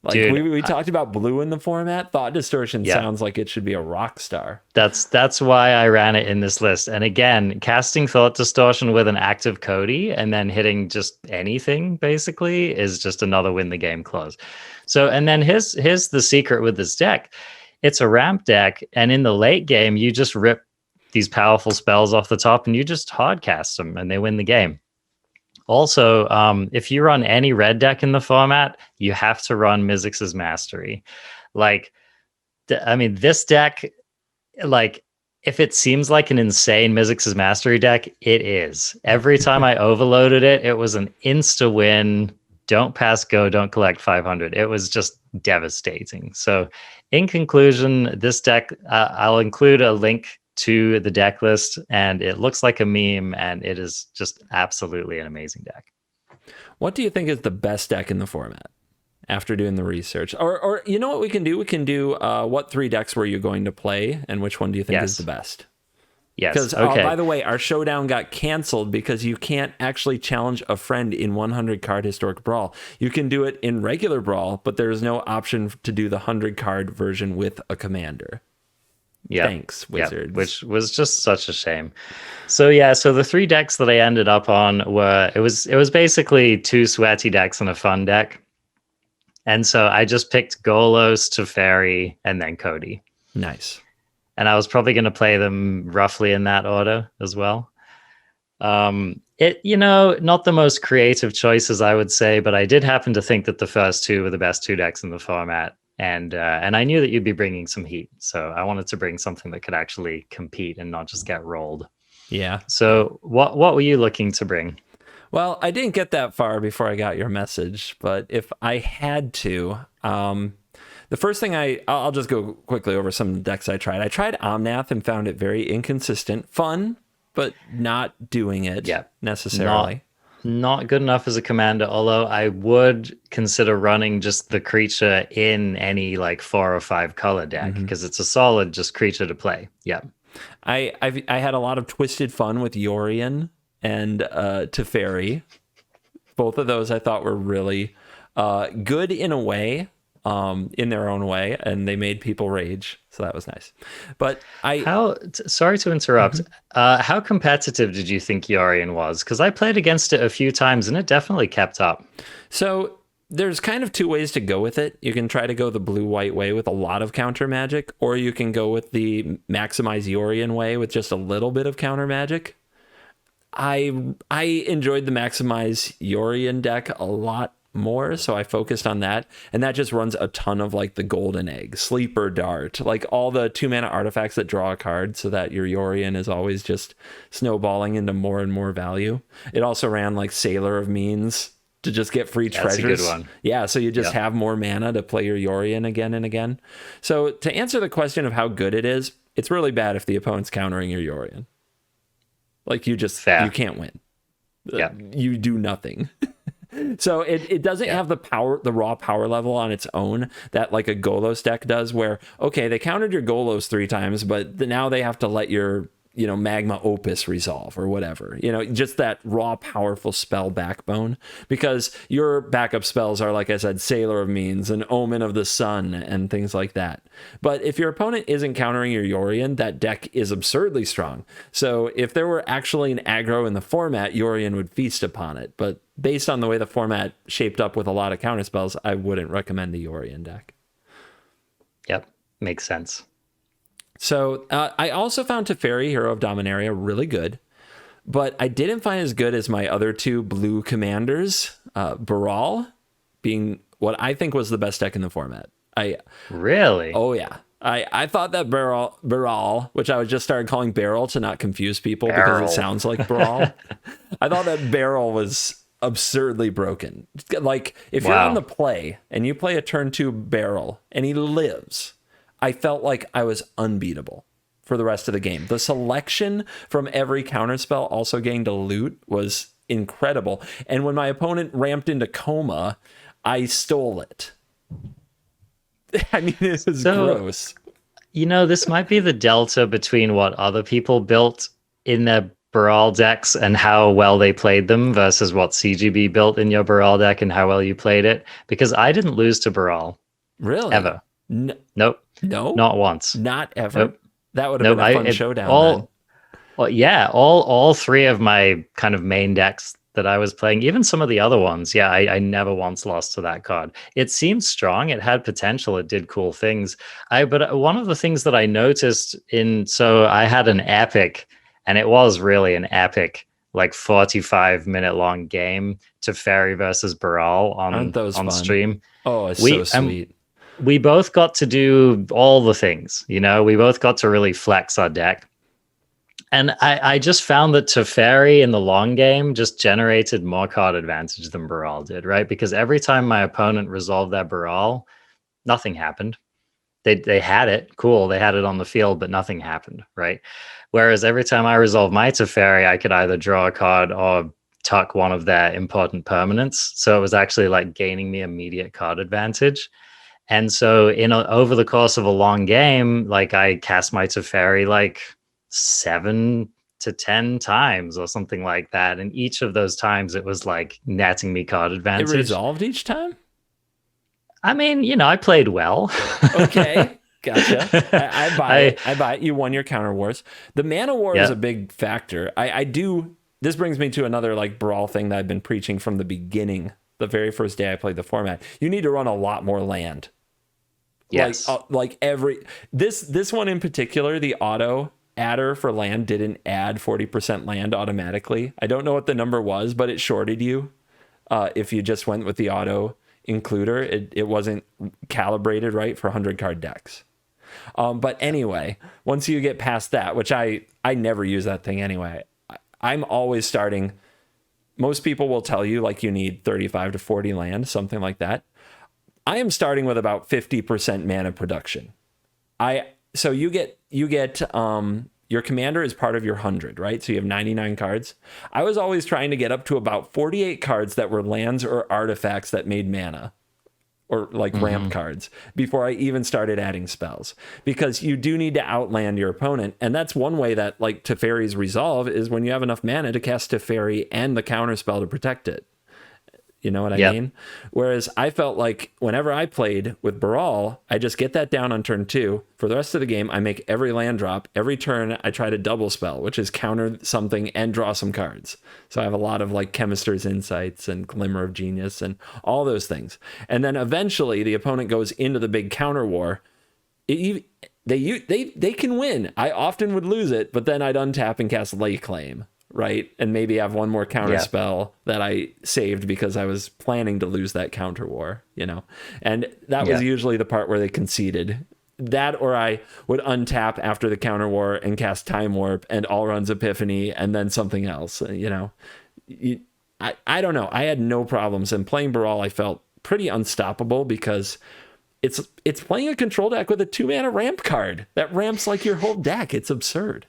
Like, dude, we talked about blue in the format. Thought Distortion sounds like it should be a rock star. That's why I ran it in this list. And again, casting Thought Distortion with an active Cody and then hitting just anything basically is just another win the game clause. So, and then here's the secret with this deck. It's a ramp deck, and in the late game, you just rip these powerful spells off the top and you just hard cast them and they win the game. Also, if you run any red deck in the format, you have to run Mizzix's Mastery. Like, this deck, like, if it seems like an insane Mizzix's Mastery deck, it is. Every time I overloaded it, it was an insta win. don't pass go, don't collect 500. It was just devastating. So, in conclusion, this deck, I'll include a link to the deck list, and it looks like a meme, and it is just absolutely an amazing deck. What do you think is the best deck in the format after doing the research? Or you know what we can do? We can do what 3 decks were you going to play, and which one do you think is the best? Yes. Because, okay. by the way, our showdown got canceled because you can't actually challenge a friend in 100 card Historic Brawl. You can do it in regular Brawl, but there is no option to do the 100 card version with a commander. Yeah. Thanks, Wizards. Which was just such a shame. So the 3 decks that I ended up on were it was basically 2 sweaty decks and a fun deck. And so I just picked Golos, Teferi, and then Cody. Nice. And I was probably going to play them roughly in that order as well. Not the most creative choices, I would say, but I did happen to think that the first 2 were the best 2 decks in the format. And I knew that you'd be bringing some heat. So I wanted to bring something that could actually compete and not just get rolled. Yeah. So what were you looking to bring? Well, I didn't get that far before I got your message, but if I had to, the first thing I'll just go quickly over some decks I tried. I tried Omnath and found it very inconsistent, fun, but not doing it necessarily. Not good enough as a commander, although I would consider running just the creature in any like 4 or 5 color deck because it's a solid just creature to play. Yeah. I had a lot of twisted fun with Yorion and Teferi. Both of those I thought were really good in a way, in their own way, and they made people rage. So that was nice. But sorry to interrupt. How competitive did you think Yorion was? Because I played against it a few times and it definitely kept up. So there's kind of 2 ways to go with it. You can try to go the blue-white way with a lot of counter magic, or you can go with the maximize Yorion way with just a little bit of counter magic. I enjoyed the maximize Yorion deck a lot more, so I focused on that, and that just runs a ton of like the golden egg, sleeper dart, like all the 2-mana artifacts that draw a card, so that your Yorion is always just snowballing into more and more value. It also ran like Sailor of Means to just get free treasures. That's a good one. Yeah, so you just have more mana to play your Yorion again and again. So to answer the question of how good it is, it's really bad if the opponent's countering your Yorion. Like you can't win. You do nothing. So it doesn't have the power, the raw power level on its own that like a Golos deck does, where, okay, they countered your Golos 3 times, but now they have to let your, Magma Opus resolve or whatever, just that raw, powerful spell backbone, because your backup spells are, like I said, Sailor of Means and Omen of the Sun and things like that. But if your opponent isn't countering your Yorion, that deck is absurdly strong. So if there were actually an aggro in the format, Yorion would feast upon it. But based on the way the format shaped up with a lot of counterspells, I wouldn't recommend the Yorion deck. Yep, makes sense. So I also found Teferi, Hero of Dominaria, really good, but I didn't find as good as my other 2 blue commanders, Baral being what I think was the best deck in the format. Really? Oh, yeah. I thought that Baral, which I was just started calling Barrel to not confuse people because it sounds like Brawl. I thought that Barrel was absurdly broken. Like, if you're on the play and you play a turn 2 Barrel and he lives, I felt like I was unbeatable for the rest of the game. The selection from every counterspell also getting to loot was incredible. And when my opponent ramped into coma, I stole it. I mean, it was gross. This might be the delta between what other people built in their Baral decks and how well they played them versus what CGB built in your Baral deck and how well you played it. Because I didn't lose to Baral. Really? Ever. Nope. No? Not once. Not ever? Nope. That would have been a fun showdown then. Well, yeah, all 3 of my kind of main decks that I was playing, even some of the other ones, I never once lost to that card. It seemed strong. It had potential. It did cool things. But one of the things that I noticed so I had an epic, and it was really an epic, like 45-minute long game, Teferi versus Baral on stream. Oh, it's so sweet. We both got to do all the things, we both got to really flex our deck. And I just found that Teferi in the long game just generated more card advantage than Baral did, right? Because every time my opponent resolved their Baral, nothing happened. They had it, cool. They had it on the field, but nothing happened, right? Whereas every time I resolved my Teferi, I could either draw a card or tuck one of their important permanents. So it was actually like gaining me immediate card advantage. And so over the course of a long game, like I cast my Teferi like 7 to 10 times or something like that. And each of those times it was like netting me card It advantage. resolved each time? I mean, I played well. Okay. Gotcha. I buy it. I buy it. You won your counter wars. The mana war is a big factor. I do. This brings me to another like brawl thing that I've been preaching from the beginning. The very first day I played the format, you need to run a lot more land. Yes. Like this one in particular, the auto adder for land didn't add 40% land automatically. I don't know what the number was, but it shorted you if you just went with the auto includer. It wasn't calibrated right for 100 card decks. But anyway, once you get past that, which I never use that thing anyway, I'm always starting. Most people will tell you like you need 35 to 40 land, something like that. I am starting with about 50% mana production. So you get your commander is part of your 100, right? So you have 99 cards. I was always trying to get up to about 48 cards that were lands or artifacts that made mana, or like ramp cards, before I even started adding spells, because you do need to outland your opponent. And that's one way that like Teferi's resolve is when you have enough mana to cast Teferi and the counter spell to protect it. You know what I mean? Whereas I felt like whenever I played with Baral, I just get that down on turn 2. For the rest of the game, I make every land drop. Every turn, I try to double spell, which is counter something and draw some cards. So I have a lot of like Chemister's Insights and Glimmer of Genius and all those things. And then eventually the opponent goes into the big counter war. They can win. I often would lose it, but then I'd untap and cast Lay Claim. Right, and maybe have one more counter spell that I saved because I was planning to lose that counter war, and that was usually the part where they conceded. That, or I would untap after the counter war and cast Time Warp and All Run's Epiphany and then something else. I don't know. I had no problems, and playing Baral I felt pretty unstoppable because it's playing a control deck with a 2-mana ramp card that ramps like your whole deck. It's absurd.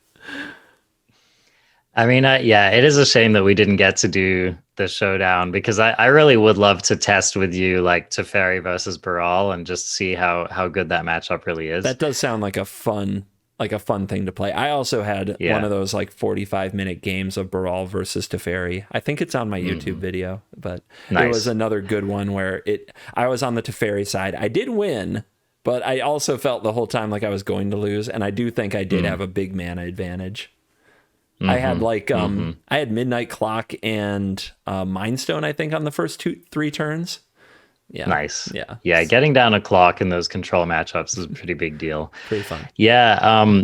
I mean, it is a shame that we didn't get to do the showdown, because I really would love to test with you like Teferi versus Baral and just see how good that matchup really is. That does sound like a fun thing to play. I also had one of those like 45-minute games of Baral versus Teferi. I think it's on my YouTube video, but it was another good one where I was on the Teferi side. I did win, but I also felt the whole time like I was going to lose, and I do think I did have a big mana advantage. I had like I had Midnight Clock and Mind Stone, I think, on the first 3 turns. Yeah. Nice. Yeah. Getting down a clock in those control matchups is a pretty big deal. Pretty fun. Yeah.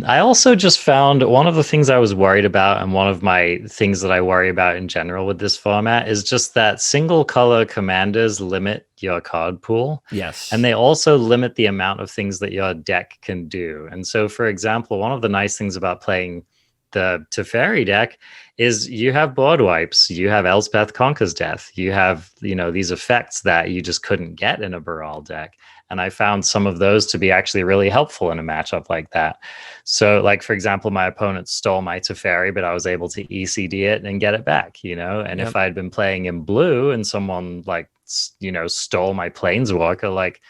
I also just found one of the things I was worried about, and one of my things that I worry about in general with this format, is just that single color commanders limit your card pool. Yes. And they also limit the amount of things that your deck can do. And so, for example, one of the nice things about playing the Teferi deck is you have board wipes, you have Elspeth Conquers Death, you have these effects that you just couldn't get in a Baral deck, and I found some of those to be actually really helpful in a matchup like that. So like, for example, my opponent stole my Teferi, but I was able to ECD it and get it back, and if I'd been playing in blue and someone like stole my Planeswalker, like,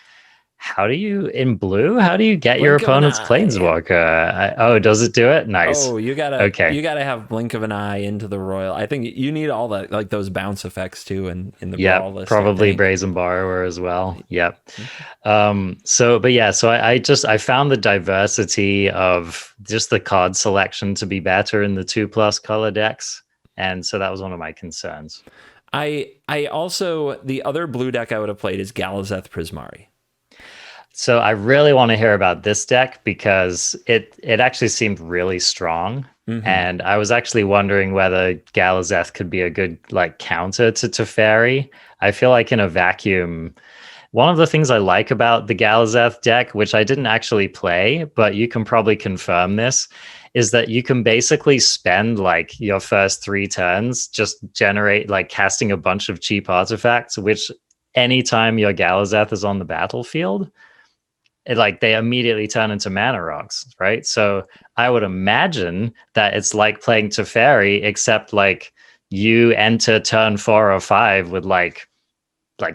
how do you get your opponent's Planeswalker? Does it do it? Nice. Oh, you gotta have Blink of an Eye into the Royal. I think you need all that, like those bounce effects too in the Brawl list. Probably Brazen Borrower as well. Yep. So I found the diversity of just the card selection to be better in the 2+ color decks, and so that was one of my concerns. I also, the other blue deck I would have played is Galazeth Prismari. So I really want to hear about this deck, because it actually seemed really strong. And I was actually wondering whether Galazeth could be a good like counter to Teferi. I feel like in a vacuum, One of the things I like about the Galazeth deck, which I didn't actually play, but you can probably confirm this, is that you can basically spend like your first 3 turns just generate like casting a bunch of cheap artifacts, which anytime your Galazeth is on the battlefield, like they immediately turn into mana rocks, right? So I would imagine that it's like playing Teferi, except like you enter turn 4 or 5 with like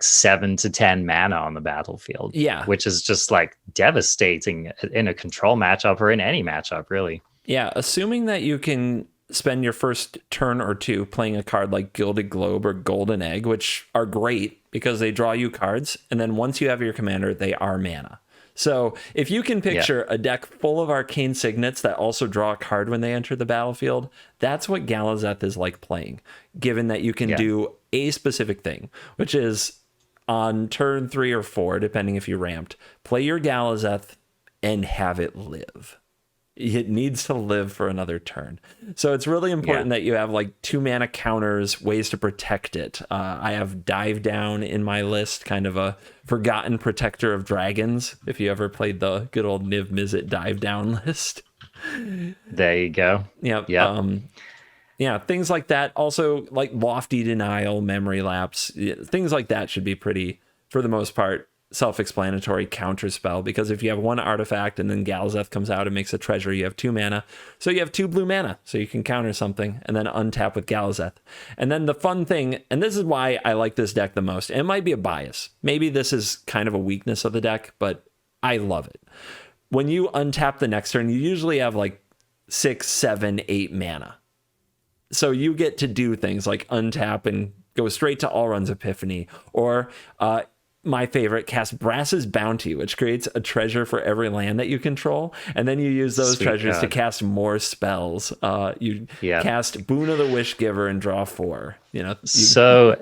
7 to 10 mana on the battlefield. Yeah. Which is just like devastating in a control matchup or in any matchup, really. Yeah. Assuming that you can spend your first turn or two playing a card like Gilded Globe or Golden Egg, which are great because they draw you cards. And then once you have your commander, they are mana. So if you can picture a deck full of arcane signets that also draw a card when they enter the battlefield, that's what Galazeth is like playing, given that you can do a specific thing, which is on turn 3 or 4, depending if you ramped, play your Galazeth and have it live. It needs to live for another turn. So it's really important that you have like 2 mana counters, ways to protect it. I have Dive Down in my list, kind of a forgotten protector of dragons. If you ever played the good old Niv Mizzet Dive Down list. There you go. Yeah, things like that. Also, like Lofty Denial, Memory Lapse, things like that should be pretty, for the most part, self-explanatory counter spell, because if you have 1 artifact and then Galazeth comes out and makes a treasure, you have 2 mana. So you have 2 blue mana, so you can counter something and then untap with Galazeth. And then the fun thing, and this is why I like this deck the most, and it might be a bias. Maybe this is kind of a weakness of the deck, but I love it. When you untap the next turn, you usually have like 6, 7, 8 mana. So you get to do things like untap and go straight to Alrund's Epiphany, or my favorite, cast Brass's Bounty, which creates a treasure for every land that you control, and then you use those treasures to cast more spells. You cast Boon of the Wishgiver and draw 4. So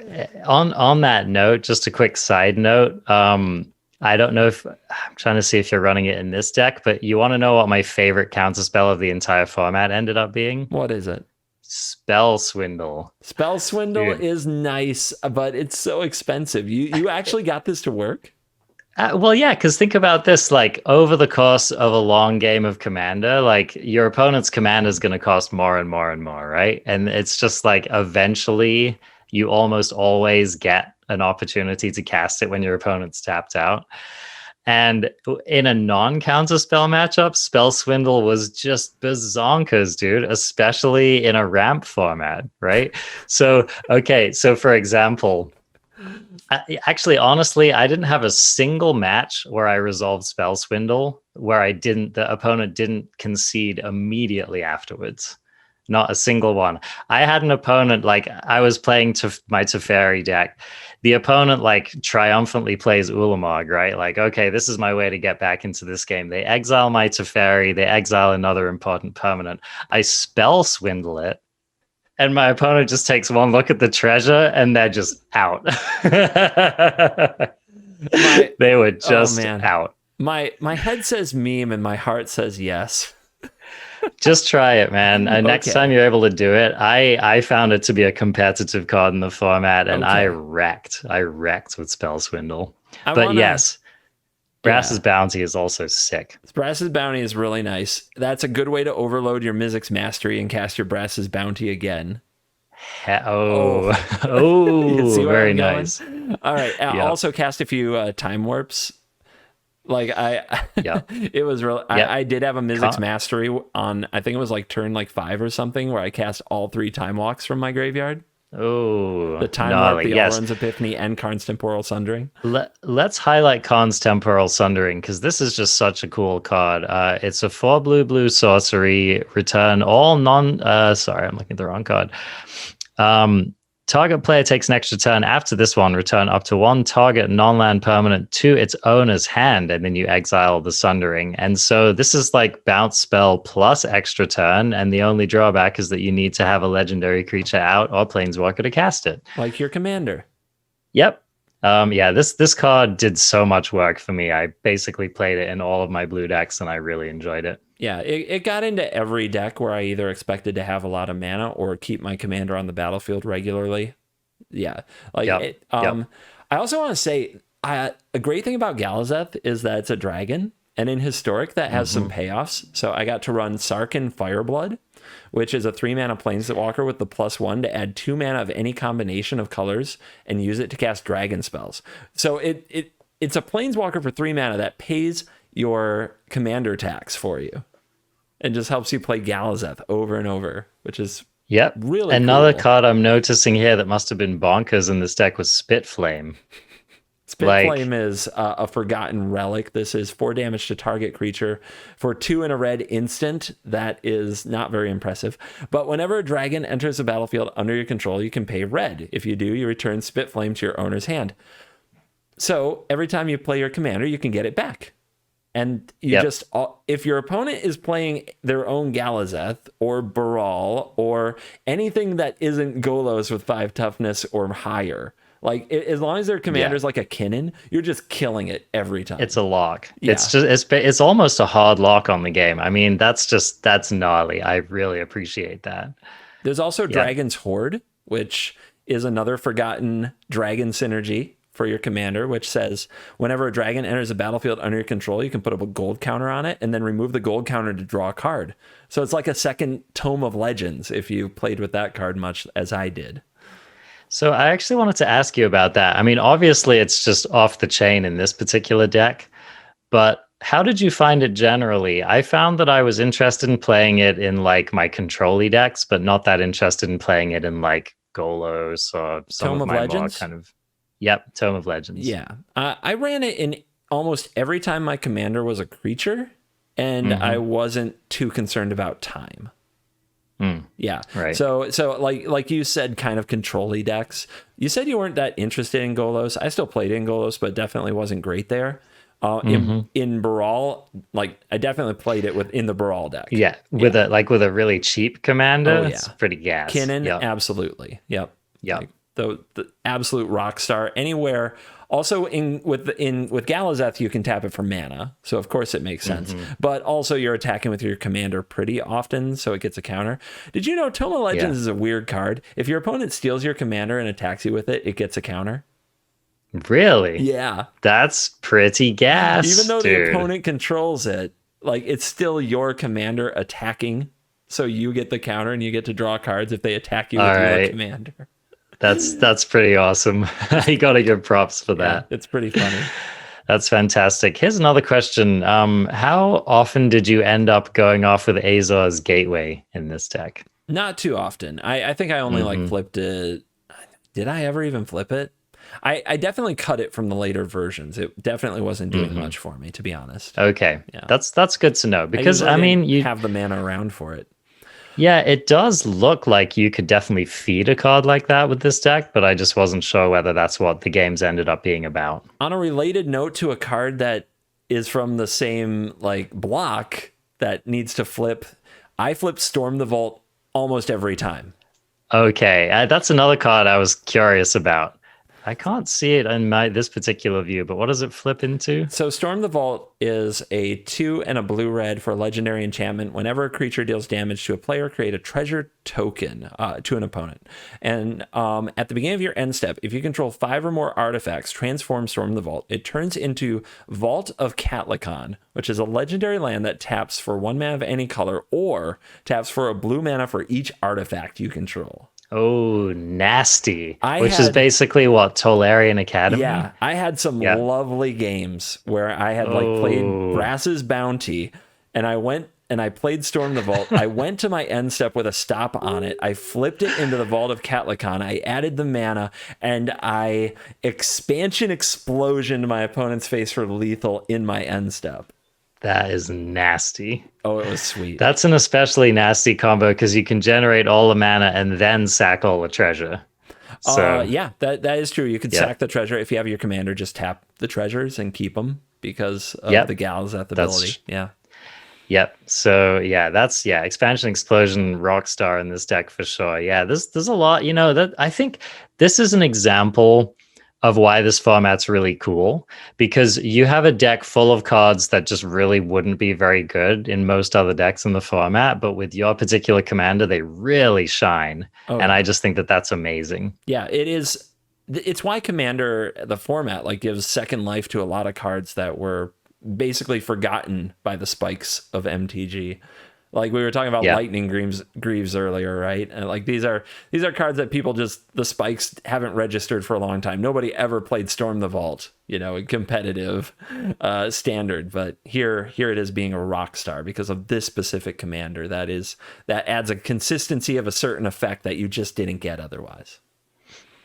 on that note, just a quick side note. I don't know if I'm trying to see if you're running it in this deck, but you want to know what my favorite counterspell of the entire format ended up being? What is it? Spell Swindle. Spell Swindle is nice, but it's so expensive. You actually got this to work? Well, yeah, because think about this, like over the course of a long game of Commander, like your opponent's commander is going to cost more and more and more, right? And it's just like eventually you almost always get an opportunity to cast it when your opponent's tapped out. And in a non-counter spell matchup, Spell Swindle was just bazonkers, dude, especially in a ramp format, right? So, okay, so for example, actually, honestly, I didn't have a single match where I resolved Spell Swindle where the opponent didn't concede immediately afterwards. Not a single one. I had an opponent, like I was playing my Teferi deck. The opponent like triumphantly plays Ulamog, right? Like, okay, this is my way to get back into this game. They exile my Teferi. They exile another important permanent. I Spell Swindle it. And my opponent just takes one look at the treasure and they're just out. They were just out. My head says meme and my heart says yes. Just try it, man. Next time you're able to do it, I found it to be a competitive card in the format, and I wrecked with Spell Swindle. Yes, Brass's Bounty is also sick. Brass's Bounty is really nice. That's a good way to overload your Mizzix Mastery and cast your Brass's Bounty again. Very nice. All right. Also cast a few Time Warps. Like it was real. I did have a Mizzix Mastery on, I think it was like turn like 5 or something, where I cast all 3 Time Walks from my graveyard. Oh, the Time Warp, the Alrund's Epiphany, and Karn's Temporal Sundering. Let's highlight Karn's Temporal Sundering, because this is just such a cool card. It's a 4 blue sorcery. Return all sorry, I'm looking at the wrong card. Target player takes an extra turn after this one. Return up to 1 target non-land permanent to its owner's hand, and then you exile the Sundering. And so this is like bounce spell plus extra turn, and the only drawback is that you need to have a legendary creature out or planeswalker to cast it. Like your commander. Yep. This card did so much work for me. I basically played it in all of my blue decks, and I really enjoyed it. Yeah, it got into every deck where I either expected to have a lot of mana or keep my commander on the battlefield regularly. Yeah, I also want to say A great thing about Galazeth is that it's a dragon, and in Historic that has some payoffs. So I got to run Sarkhan Fireblood, which is a 3-mana planeswalker with the +1 to add 2 mana of any combination of colors and use it to cast dragon spells. So it's a planeswalker for 3 mana that pays your commander tax for you and just helps you play Galazeth over and over, which is really Another cool. card I'm noticing here that must have been bonkers in this deck was Spitflame. Spitflame is a forgotten relic. This is 4 damage to target creature for 2 and a red instant. That is not very impressive. But whenever a dragon enters the battlefield under your control, you can pay red. If you do, you return Spitflame to your owner's hand. So every time you play your commander, you can get it back. And you just, if your opponent is playing their own Galazeth or Baral or anything that isn't Golos with 5 toughness or higher, like as long as their commander's like a Kinnan, you're just killing it every time. It's a lock. Yeah. It's almost a hard lock on the game. I mean, that's gnarly. I really appreciate that. There's also Dragon's Horde, which is another forgotten dragon synergy for your commander, which says whenever a dragon enters a battlefield under your control, you can put up a gold counter on it and then remove the gold counter to draw a card. So it's like a second Tome of Legends if you played with that card much as I did. So I actually wanted to ask you about that. I mean, obviously it's just off the chain in this particular deck, but how did you find it generally? I found that I was interested in playing it in like my control-y decks, but not that interested in playing it in like Golos or some Tome of of my Legends? more kind of... Yep, Tome of Legends. Yeah. I ran it in almost every time my commander was a creature, and I wasn't too concerned about time. Yeah. Right. So like you said, kind of control-y decks. You said you weren't that interested in Golos. I still played in Golos, but definitely wasn't great there. In Baral, like I definitely played it in the Baral deck. Yeah, with a really cheap commander. Oh, yeah. It's pretty gas. Kinnan, absolutely. Yep. Yep. Like the absolute rock star anywhere. Also with Galazeth, you can tap it for mana, so of course it makes sense. But also you're attacking with your commander pretty often, so it gets a counter. Did you know Tome of Legends is a weird card? If your opponent steals your commander and attacks you with it, it gets a counter. Really? Yeah. That's pretty gas. Even though the opponent controls it, like it's still your commander attacking, so you get the counter and you get to draw cards if they attack you with your commander. That's pretty awesome. You gotta give props for that. It's pretty funny. That's fantastic. Here's another question. How often did you end up going off with Azor's Gateway in this deck? Not too often. I think I only like flipped it. Did I ever even flip it? I definitely cut it from the later versions. It definitely wasn't doing much for me, to be honest. Okay. Yeah. That's good to know, because I mean, you have the mana around for it. Yeah, it does look like you could definitely feed a card like that with this deck, but I just wasn't sure whether that's what the games ended up being about. On a related note to a card that is from the same like block that needs to flip, I flip Storm the Vault almost every time. Okay, that's another card I was curious about. I can't see it in this particular view, but what does it flip into? So Storm the Vault is a 2 and a blue-red for legendary enchantment. Whenever a creature deals damage to a player, create a treasure token to an opponent. And at the beginning of your end step, if you control 5 or more artifacts, transform Storm the Vault. It turns into Vault of Catlicon, which is a legendary land that taps for 1 mana of any color or taps for a blue mana for each artifact you control. Oh, nasty. Which is basically what, Tolarian Academy? Yeah, I had some lovely games where I had played Brass's Bounty, and I went and I played Storm the Vault. I went to my end step with a stop on it. I flipped it into the Vault of Catlicon. I added the mana, and I expansion explosion to my opponent's face for lethal in my end step. That is nasty. Oh, it was sweet. That's an especially nasty combo because you can generate all the mana and then sack all the treasure. So yeah, that is true. You could sack the treasure. If you have your commander, just tap the treasures and keep them because of the Galazeth ability. Yep. So that's expansion explosion rockstar in this deck for sure. Yeah, there's a lot, that I think this is an example of why this format's really cool, because you have a deck full of cards that just really wouldn't be very good in most other decks in the format, but with your particular commander, they really shine. And I just think that that's amazing. Yeah, it is it's why Commander, the format, like gives second life to a lot of cards that were basically forgotten by the spikes of MTG. Like we were talking about Yeah. Lightning Greaves earlier, right? And like these are cards that people just, the spikes haven't registered for a long time. Nobody ever played Storm the Vault, in competitive standard, but here it is being a rock star because of this specific commander that adds a consistency of a certain effect that you just didn't get otherwise.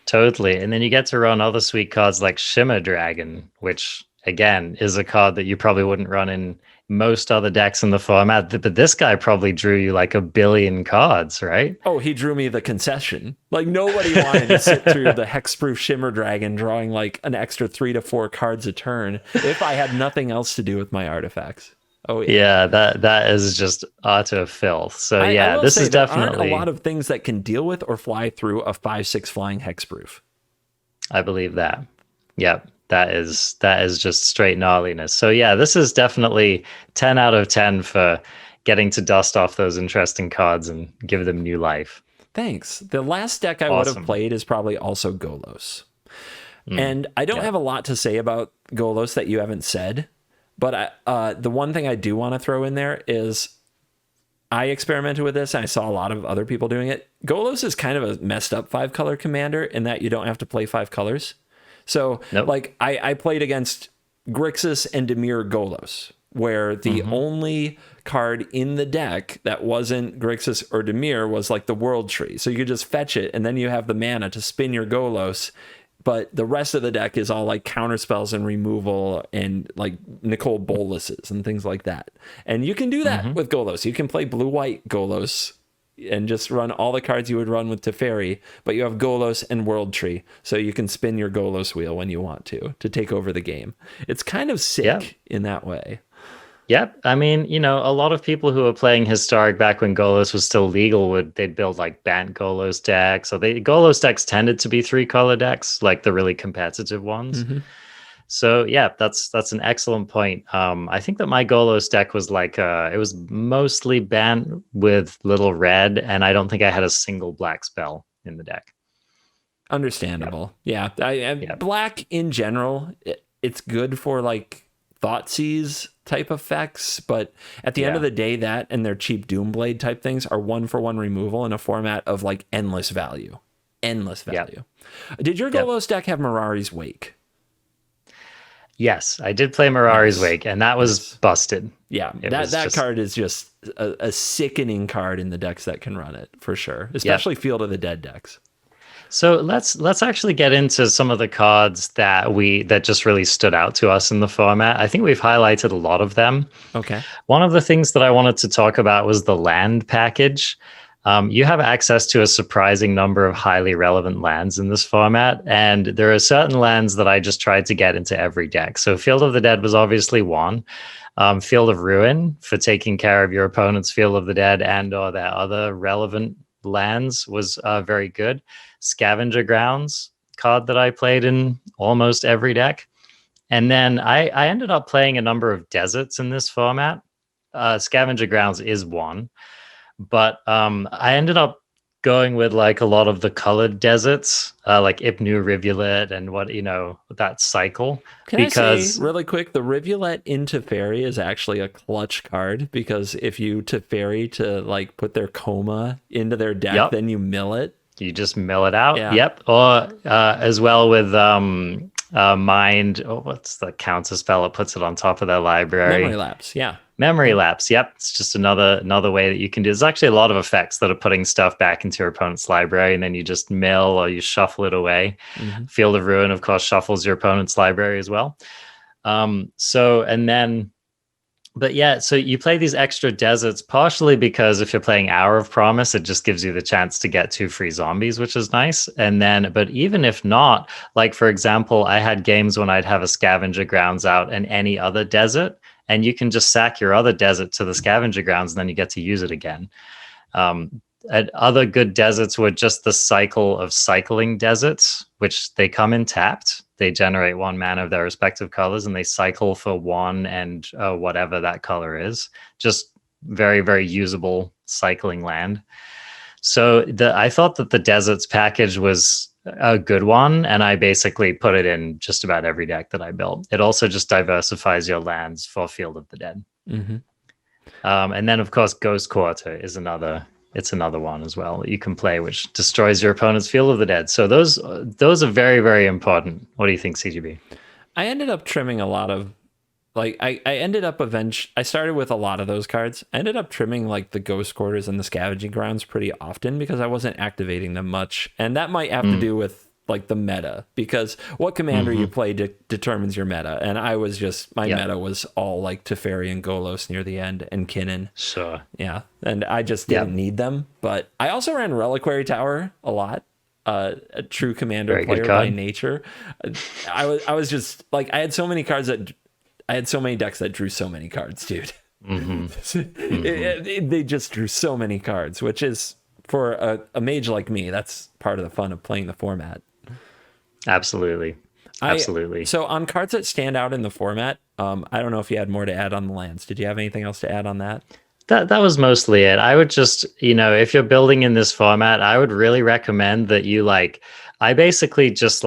Totally. And then you get to run other sweet cards like Shimmer Dragon, which again is a card that you probably wouldn't run in most other decks in the format. But this guy probably drew you like a billion cards, right? Oh, he drew me the concession. Like nobody wanted to sit through the Hexproof Shimmer Dragon drawing like an extra 3 to 4 cards a turn if I had nothing else to do with my artifacts. Oh yeah, that is just utter filth. So I will this say is there definitely aren't a lot of things that can deal with or fly through a 5/6 flying hexproof. I believe that. Yep. That is just straight gnarliness. So yeah, this is definitely 10 out of 10 for getting to dust off those interesting cards and give them new life. Thanks. The last deck I would have played is probably also Golos. And I don't have a lot to say about Golos that you haven't said. But the one thing I do want to throw in there is I experimented with this and I saw a lot of other people doing it. Golos is kind of a messed up 5-color commander in that you don't have to play 5 colors. So like I played against Grixis and Dimir Golos, where the only card in the deck that wasn't Grixis or Dimir was like the World Tree. So you could just fetch it and then you have the mana to spin your Golos. But the rest of the deck is all like counter spells and removal and like Nicole Boluses and things like that. And you can do that with Golos. You can play blue-white Golos and just run all the cards you would run with Teferi, but you have Golos and World Tree, so you can spin your Golos wheel when you want to take over the game. It's kind of sick in that way. Yep. I mean, a lot of people who were playing Historic back when Golos was still legal they'd build like Bant Golos decks. So Golos decks tended to be 3-color decks, like the really competitive ones. So yeah, that's an excellent point. I think that my Golos deck was like it was mostly Bant with little red, and I don't think I had a single black spell in the deck. Understandable. Yep. Yeah. Black in general, it's good for like Thoughtseize type effects, but at the end of the day, that and their cheap Doomblade type things are 1-for-1 removal in a format of like endless value. Did your Golos deck have Mirari's Wake? Yes, I did play Mirari's Wake, and that was busted. Yeah, that card is just a sickening card in the decks that can run it for sure, especially Field of the Dead decks. So let's actually get into some of the cards that just really stood out to us in the format. I think we've highlighted a lot of them. Okay. One of the things that I wanted to talk about was the land package. You have access to a surprising number of highly relevant lands in this format, and there are certain lands that I just tried to get into every deck. So Field of the Dead was obviously one. Field of Ruin for taking care of your opponent's Field of the Dead and or their other relevant lands was very good. Scavenger Grounds card that I played in almost every deck. And then I ended up playing a number of deserts in this format. Scavenger Grounds is one. But I ended up going with like a lot of the colored deserts, like Ipnu Rivulet and that cycle. Can I say really quick, the Rivulet in Teferi is actually a clutch card, because if you Teferi to like put their Coma into their deck, then you mill it. You just mill it out. Yeah. Yep. Or as well with Mind. Oh, what's the counter spell? It puts it on top of their library. Memory Lapse. Yeah. Memory Lapse. Yep. It's just another way that you can do. There's actually a lot of effects that are putting stuff back into your opponent's library, and then you just mill or you shuffle it away. Field of Ruin, of course, shuffles your opponent's library as well. So you play these extra deserts partially because if you're playing Hour of Promise, it just gives you the chance to get 2 free zombies, which is nice. And then, but even if not, like for example, I had games when I'd have a Scavenger Grounds out and any other desert, and you can just sack your other desert to the Scavenger Grounds, and then you get to use it again. And other good deserts were just the cycle of cycling deserts, which they come in tapped. They generate 1 mana of their respective colors, and they cycle for 1 and whatever that color is. Just very, very usable cycling land. So I thought that the deserts package was a good one, and I basically put it in just about every deck that I built. It also just diversifies your lands for Field of the Dead. Mm-hmm. And then, of course, Ghost Quarter is another. It's another one as well that you can play, which destroys your opponent's Field of the Dead. So those are very, very important. What do you think, CGB? I ended up trimming a lot of, like, I ended up I started with a lot of those cards. I ended up trimming like the Ghost Quarters and the Scavenging Grounds pretty often because I wasn't activating them much. And that might have to do with like the meta, because what commander you play determines your meta. And I was just, my meta was all like Teferi and Golos near the end and Kinnan. Sure. Yeah. And I just didn't need them. But I also ran Reliquary Tower a lot. A true commander Very player by nature. I was just like, I had so many decks that drew so many cards, dude. They just drew so many cards, which is, for a mage like me, that's part of the fun of playing the format. Absolutely. So on cards that stand out in the format, I don't know if you had more to add on the lands. Did you have anything else to add on that? That was mostly it. I would just, if you're building in this format, I would really recommend that I basically just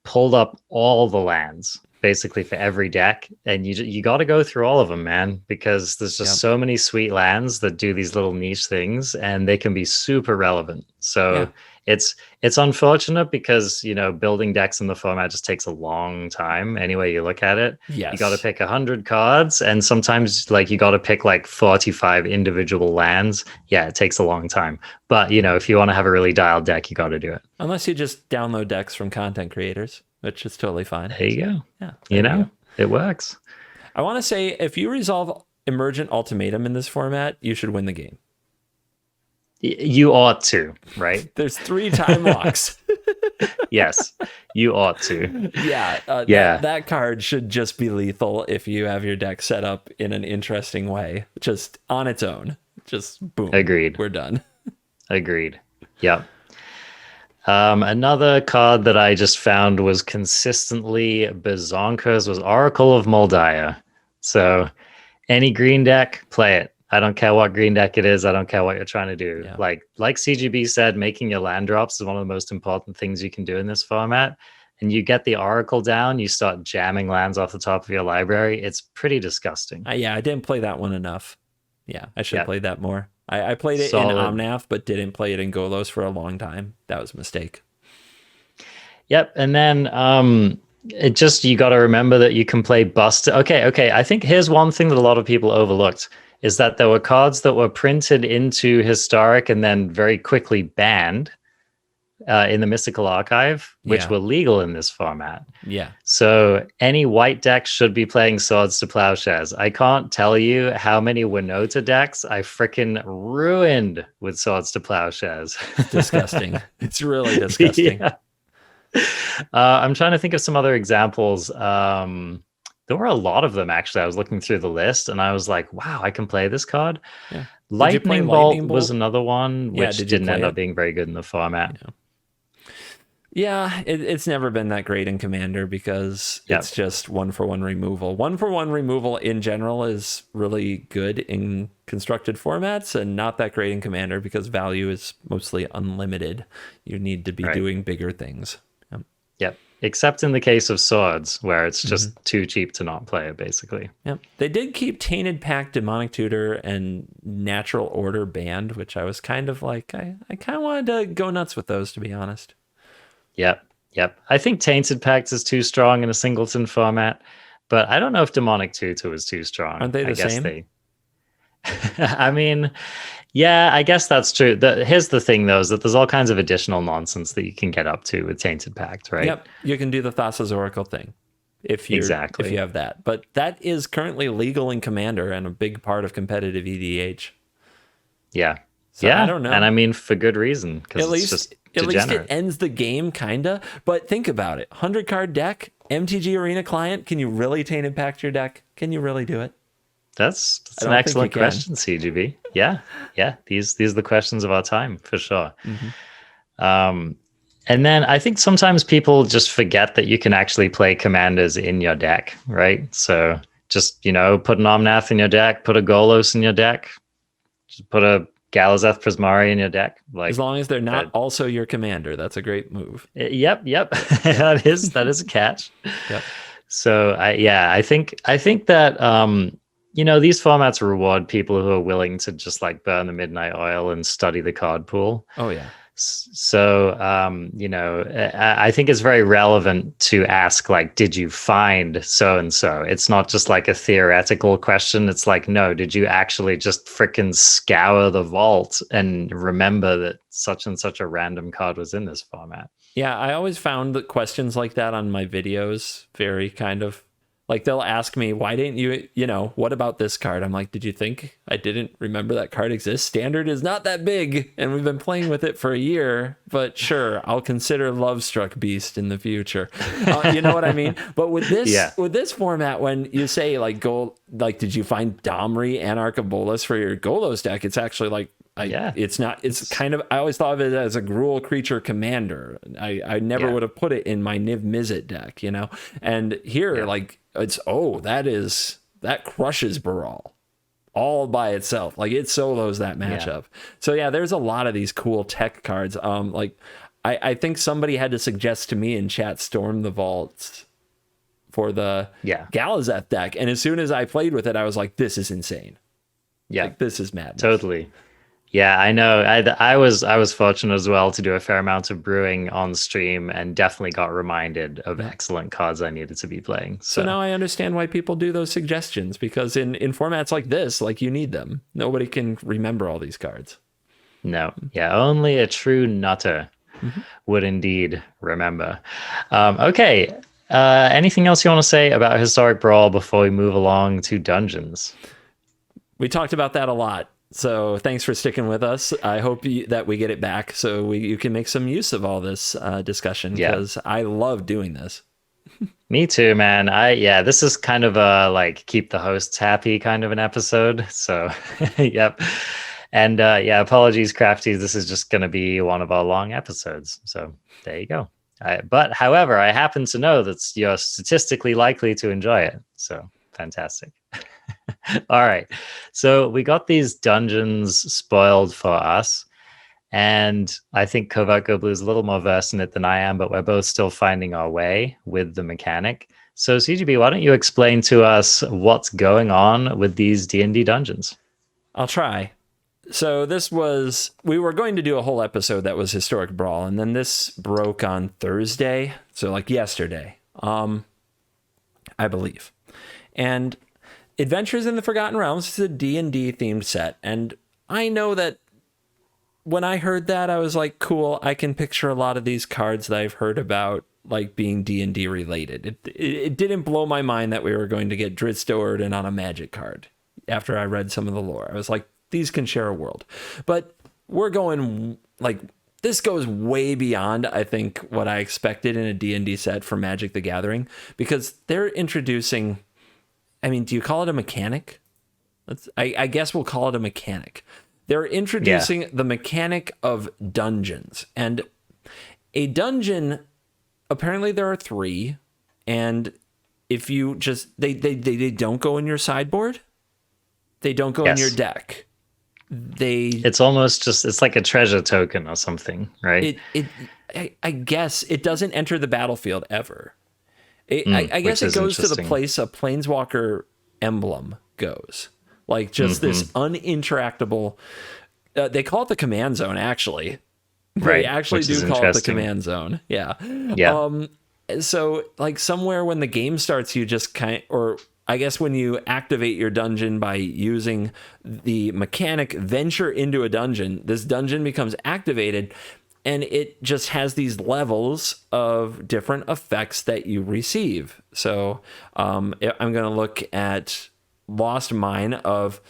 pulled up all the lands basically for every deck, and you got to go through all of them, man, because there's just so many sweet lands that do these little niche things, and they can be super relevant. So it's unfortunate because building decks in the format just takes a long time any way you look at it. You got to pick 100 cards, and sometimes you got to pick 45 individual lands. It takes a long time, but if you want to have a really dialed deck, you got to do it, unless you just download decks from content creators, which is totally fine. There you go. Yeah, it works. I want to say, if you resolve Emergent Ultimatum in this format, you should win the game. You ought to, right? There's 3 time locks. Yes, you ought to. That card should just be lethal if you have your deck set up in an interesting way, just on its own. Just boom. Agreed. We're done. Agreed. Yep. Another card that I just found was consistently bazonkers was Oracle of Moldaire. So any green deck, play it. I don't care what green deck it is. I don't care what you're trying to do. Yeah. Like CGB said, making your land drops is one of the most important things you can do in this format. And you get the Oracle down, you start jamming lands off the top of your library. It's pretty disgusting. I didn't play that one enough. Yeah, I should have played that more. I played it in Omnath, but didn't play it in Golos for a long time. That was a mistake. Yep. And then you got to remember that you can play Buster. Okay. I think here's one thing that a lot of people overlooked is that there were cards that were printed into Historic and then very quickly banned in the Mystical Archive, which were legal in this format. Yeah. So any white deck should be playing Swords to Plowshares. I can't tell you how many Winota decks I freaking ruined with Swords to Plowshares. Disgusting. It's really disgusting. Yeah. I'm trying to think of some other examples. There were a lot of them, actually. I was looking through the list and I was like, wow, I can play this card. Yeah. Lightning Bolt was another one, which didn't end up being very good in the format. Yeah, it's never been that great in Commander because it's just 1-for-1 removal. 1-for-1 removal in general is really good in constructed formats and not that great in Commander because value is mostly unlimited. You need to be doing bigger things. Yep. Except in the case of Swords, where it's just too cheap to not play it, basically. Yep. They did keep Tainted Pact, Demonic Tutor, and Natural Order banned, which I was kind of like, I kind of wanted to go nuts with those, to be honest. Yep. I think Tainted Pact is too strong in a singleton format, but I don't know if Demonic Tutor was too strong. Aren't they the same? I mean, yeah, I guess that's true. Here's the thing, though, is that there's all kinds of additional nonsense that you can get up to with Tainted Pact, right? Yep, you can do the Thassa's Oracle thing if you have that. But that is currently legal in Commander and a big part of competitive EDH. Yeah. So I don't know. And I mean, for good reason, because it's just at least it ends the game, kinda. But think about it. 100-card deck, MTG Arena client, can you really Tainted Pact your deck? Can you really do it? That's an excellent question, CGB. Yeah. These are the questions of our time, for sure. And then I think sometimes people just forget that you can actually play commanders in your deck, right? So just, put an Omnath in your deck, put a Golos in your deck, just put a Galazeth Prismari in your deck. Like, As long as they're not also your commander, that's a great move. Yep. that is a catch. Yep. So I think that these formats reward people who are willing to just like burn the midnight oil and study the card pool. Oh yeah. So I think it's very relevant to ask, like, did you find so and so? It's not just like a theoretical question. It's like, no, did you actually just freaking scour the vault and remember that such and such a random card was in this format? Yeah, I always found that questions like that on my videos very kind of like, they'll ask me, why didn't you, what about this card? I'm like, did you think I didn't remember that card exists? Standard is not that big, and we've been playing with it for a year, but sure, I'll consider Lovestruck Beast in the future. You know what I mean? But with this format, when you say did you find Domri, Anarch of Bolas for your Golos deck? It's actually like, it's kind of, I always thought of it as a Gruul creature commander. I never would have put it in my Niv Mizzet deck, and here, that crushes Baral all by itself. Like, it solos that matchup. So yeah, there's a lot of these cool tech cards. I think somebody had to suggest to me in chat Storm the Vault for the Galazeth deck, and as soon as I played with it, I was like, this is insane. Like, this is madness. Totally. Yeah, I know. I was fortunate as well to do a fair amount of brewing on stream, and definitely got reminded of excellent cards I needed to be playing. So now I understand why people do those suggestions, because in formats like this, like, you need them. Nobody can remember all these cards. No. Yeah, only a true nutter would indeed remember. Okay. Anything else you want to say about Historic Brawl before we move along to Dungeons? We talked about that a lot. So thanks for sticking with us. I hope that we get it back so you can make some use of all this discussion, because I love doing this. Me too, man. This is kind of a like keep the hosts happy kind of an episode. So, yep. And apologies, Crafties. This is just going to be one of our long episodes. So there you go. However, I happen to know that you're statistically likely to enjoy it. So fantastic. All right. So we got these dungeons spoiled for us. And I think Covert Go Blue is a little more versed in it than I am, but we're both still finding our way with the mechanic. So CGB, why don't you explain to us what's going on with these D&D dungeons? I'll try. So we were going to do a whole episode that was Historic Brawl, and then this broke on Thursday. So like yesterday, I believe. And Adventures in the Forgotten Realms is a D&D themed set. And I know that when I heard that, I was like, cool, I can picture a lot of these cards that I've heard about like being D&D related. It didn't blow my mind that we were going to get Drizzt Do'Urden on a magic card after I read some of the lore. I was like, these can share a world. But we're going, like, this goes way beyond, I think, what I expected in a D&D set for Magic the Gathering, because they're introducing, I mean, do you call it a mechanic? I guess we'll call it a mechanic. They're introducing the mechanic of dungeons. And a dungeon, apparently there are 3, and if you just, they don't go in your sideboard, they don't go in your deck. It's almost just, it's like a treasure token or something, right? I guess it doesn't enter the battlefield ever. I guess it goes to the place a Planeswalker emblem goes. Like just this uninteractable, they call it the command zone, actually. Right. They actually do call it the command zone. Yeah. So like somewhere when the game starts, you just or I guess when you activate your dungeon by using the mechanic venture into a dungeon, this dungeon becomes activated, and it just has these levels of different effects that you receive. So I'm going to look at Lost Mine of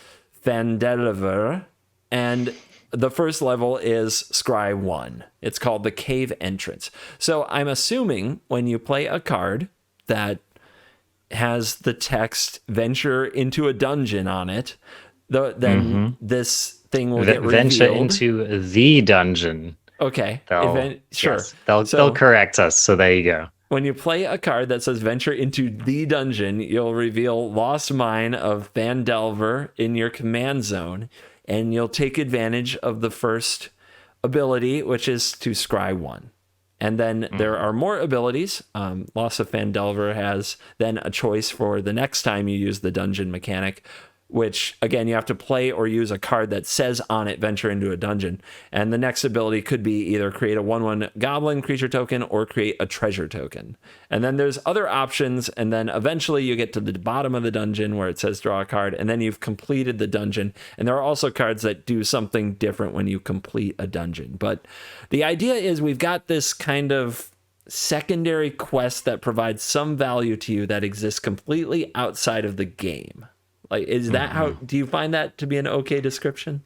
Phandelver, and the first level is Scry 1. It's called the Cave Entrance. So I'm assuming when you play a card that has the text venture into a dungeon on it, then this thing will get revealed. Venture into the dungeon. Okay. Sure. Yes, they'll correct us. So there you go. When you play a card that says venture into the dungeon, you'll reveal Lost Mine of Phandelver in your command zone. and you'll take advantage of the first ability, which is to scry 1. And then there are more abilities. Loss of Phandelver has then a choice for the next time you use the dungeon mechanic, which, again, you have to play or use a card that says on it, venture into a dungeon. And the next ability could be either create a 1/1 goblin creature token or create a treasure token. And then there's other options, and then eventually you get to the bottom of the dungeon where it says draw a card, and then you've completed the dungeon. And there are also cards that do something different when you complete a dungeon. But the idea is we've got this kind of secondary quest that provides some value to you that exists completely outside of the game. Like, is that how, do you find that to be an okay description?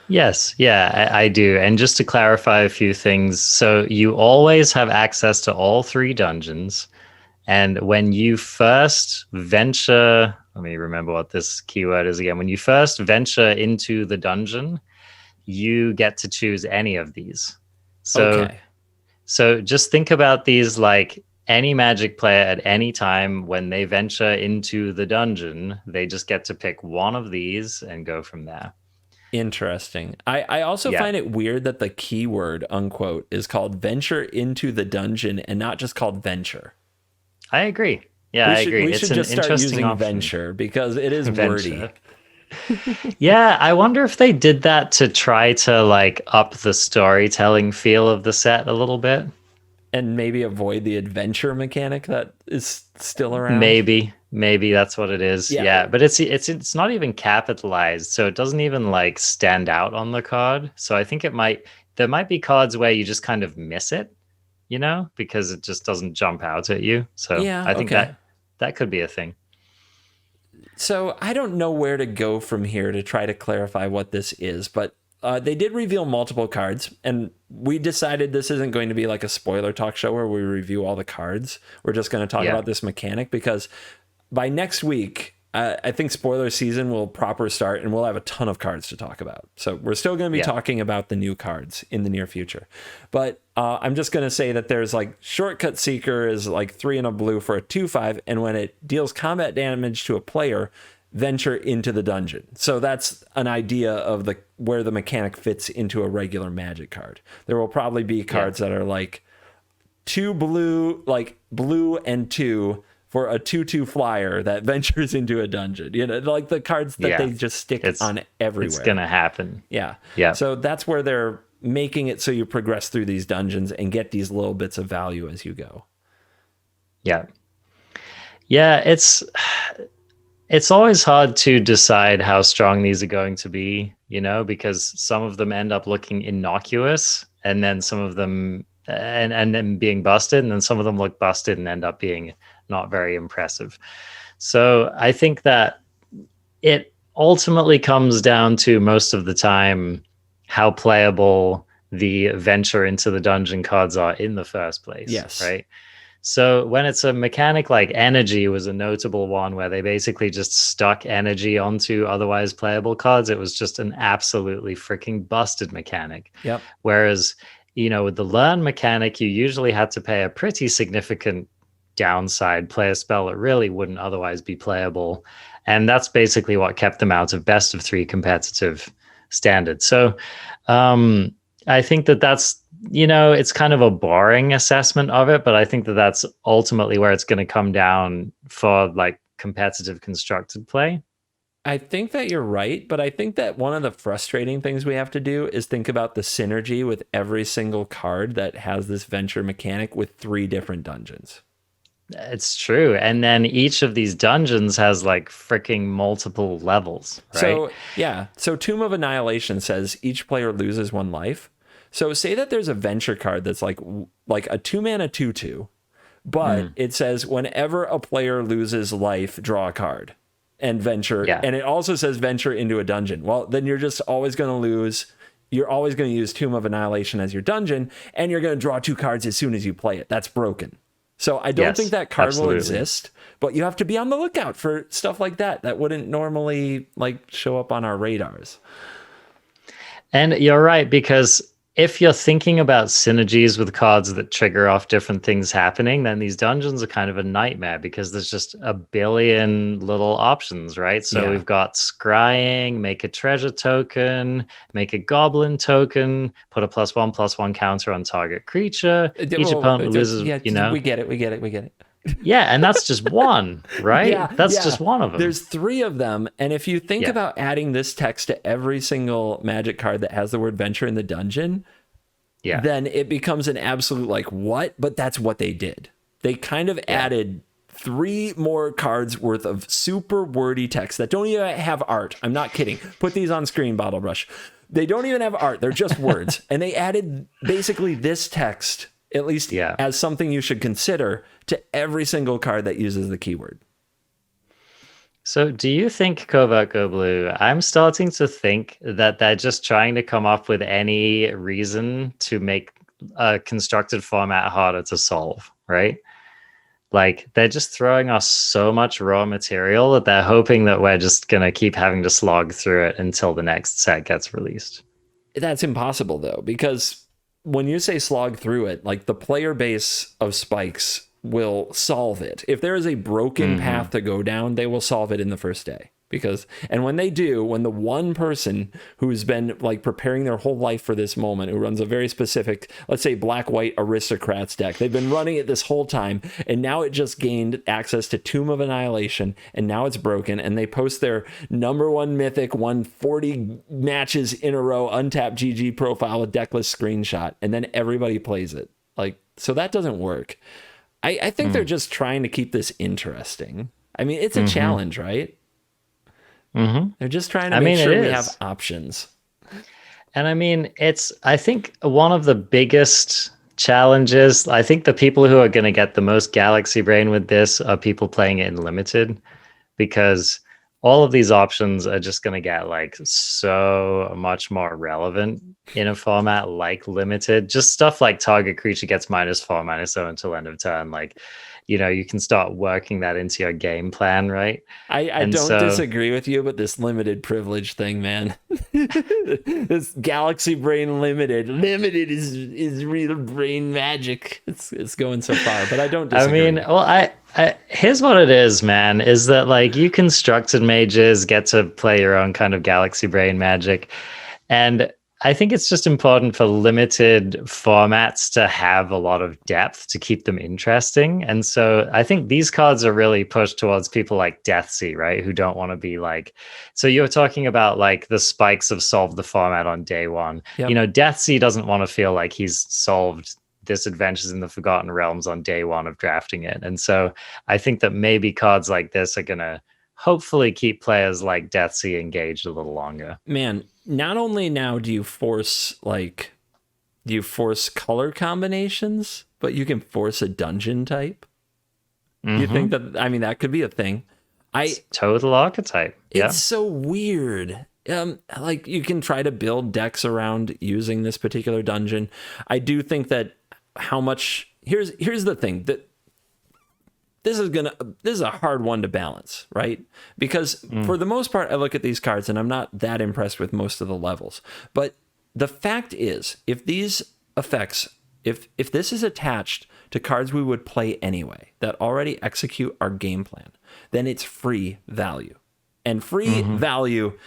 Yes, yeah, I do. And just to clarify a few things, so you always have access to all 3 dungeons. And when you first venture, let me remember what this keyword is again. When you first venture into the dungeon, you get to choose any of these. So just think about these like any Magic player at any time when they venture into the dungeon, they just get to pick one of these and go from there. Interesting. I also find it weird that the keyword, unquote, is called venture into the dungeon and not just called venture. I agree. Yeah, I agree. We It's should an just start interesting using option. venture because it is wordy. Yeah, I wonder if they did that to try to like up the storytelling feel of the set a little bit. And maybe avoid the adventure mechanic that is still around. Maybe that's what it is. Yeah, but it's not even capitalized, so it doesn't even like stand out on the card. So I think there might be cards where you just kind of miss it, you know, because it just doesn't jump out at you. So yeah, I think that could be a thing. So I don't know where to go from here to try to clarify what this is, but they did reveal multiple cards, and we decided this isn't going to be like a spoiler talk show where we review all the cards. We're just going to talk about this mechanic because by next week, I think spoiler season will proper start and we'll have a ton of cards to talk about. So we're still going to be talking about the new cards in the near future. But I'm just going to say that there's like Shortcut Seeker is like 3 and a blue for a 2/5. And when it deals combat damage to a player, venture into the dungeon. So that's an idea of where the mechanic fits into a regular Magic card. There will probably be cards that are like 2 blue, like blue and 2 for a 2/2 flyer that ventures into a dungeon. You know, like the cards that they just stick on everywhere. It's gonna happen. Yeah. Yeah. So that's where they're making it so you progress through these dungeons and get these little bits of value as you go. Yeah. Yeah, it's always hard to decide how strong these are going to be, you know, because some of them end up looking innocuous and then some of them and then being busted, and then some of them look busted and end up being not very impressive. So I think that it ultimately comes down to most of the time how playable the venture into the dungeon cards are in the first place. Yes. Right. So when it's a mechanic like energy was a notable one where they basically just stuck energy onto otherwise playable cards. It was just an absolutely freaking busted mechanic. Yep. Whereas, you know, with the learn mechanic, you usually had to pay a pretty significant downside, play a spell that really wouldn't otherwise be playable. And that's basically what kept them out of best of 3 competitive standard. So I think that's, you know, it's kind of a boring assessment of it, but I think that's ultimately where it's going to come down for like competitive constructed play. I think that you're right, but I think that one of the frustrating things we have to do is think about the synergy with every single card that has this venture mechanic with 3 different dungeons. It's true. And then each of these dungeons has like freaking multiple levels, right? So, yeah. So Tomb of Annihilation says each player loses 1 life. So say that there's a venture card that's like a 2-mana 2/2, but it says whenever a player loses life, draw a card and venture. Yeah. And it also says venture into a dungeon. Well, then you're just always going to lose. You're always going to use Tomb of Annihilation as your dungeon, and you're going to draw 2 cards as soon as you play it. That's broken. So I don't think that card will exist, but you have to be on the lookout for stuff like that wouldn't normally like show up on our radars. And you're right, because if you're thinking about synergies with cards that trigger off different things happening, then these dungeons are kind of a nightmare because there's just a billion little options, right? So Yeah. we've got scrying, make a treasure token, make a goblin token, put a +1/+1 counter on target creature. Each opponent loses, Yeah, we get it. We get it. We get it. Yeah, and that's just one, right? Yeah, That's yeah. just one of them. There's three of them, and if you think Yeah, about adding this text to every single Magic card that has the word venture in the dungeon, yeah, then it becomes an absolute like what? But that's what they did. They kind of yeah. added three more cards worth of super wordy text that don't even have art. I'm not kidding. Put these on screen, Bottle Brush. They don't even have art. They're just words. And they added basically this text, at least Yeah. as something you should consider, to every single card that uses the keyword. So, do you think Covert Go Blue? I'm starting to think that they're just trying to come up with any reason to make a constructed format harder to solve, right? Like, they're just throwing us so much raw material that they're hoping that we're just going to keep having to slog through it until the next set gets released. That's impossible, though, because when you say slog through it, like the player base of Spikes will solve it. If there is a broken path to go down, they will solve it in the first day. And when they do, when the one person who's been like preparing their whole life for this moment, who runs a very specific, let's say black-white aristocrats deck, they've been running it this whole time, and now it just gained access to Tomb of Annihilation, and now it's broken, and they post their number one mythic, won 40 matches in a row, untapped GG profile, a deckless screenshot, and then everybody plays it. Like, so that doesn't work. I think they're just trying to keep this interesting. I mean, it's a challenge, right? They're just trying to make sure we have options. And I mean, I think one of the biggest challenges, I think the people who are going to get the most galaxy brain with this are people playing it in limited, because all of these options are just going to get like so much more relevant in a format like limited. Just stuff like target creature gets -4/-0 until end of turn. Like, you can start working that into your game plan, right? I don't disagree with you, but this limited privilege thing, man. This Galaxy Brain limited is real brain magic. It's going so far, but I don't disagree. I mean, well, I here's what it is, man, is that like you constructed mages get to play your own kind of Galaxy Brain magic. And I think it's just important for limited formats to have a lot of depth to keep them interesting. And so I think these cards are really pushed towards people like Deathsea, right? Who don't want to be like, so you're talking about like the Spikes have solved the format on day one. Yep. Deathsea doesn't want to feel like he's solved this Adventures in the Forgotten Realms on day one of drafting it. And so I think that maybe cards like this are going to hopefully keep players like Deathsea engaged a little longer. Man, not only now do you force color combinations, but you can force a dungeon type. You think that, I mean, that could be a thing. It's total archetype. Yeah. It's so weird. Like you can try to build decks around using this particular dungeon. I do think that here's the thing, that this is a hard one to balance, right? Because for the most part, I look at these cards and I'm not that impressed with most of the levels. But the fact is, if these effects, if this is attached to cards we would play anyway, that already execute our game plan, then it's free value. And free value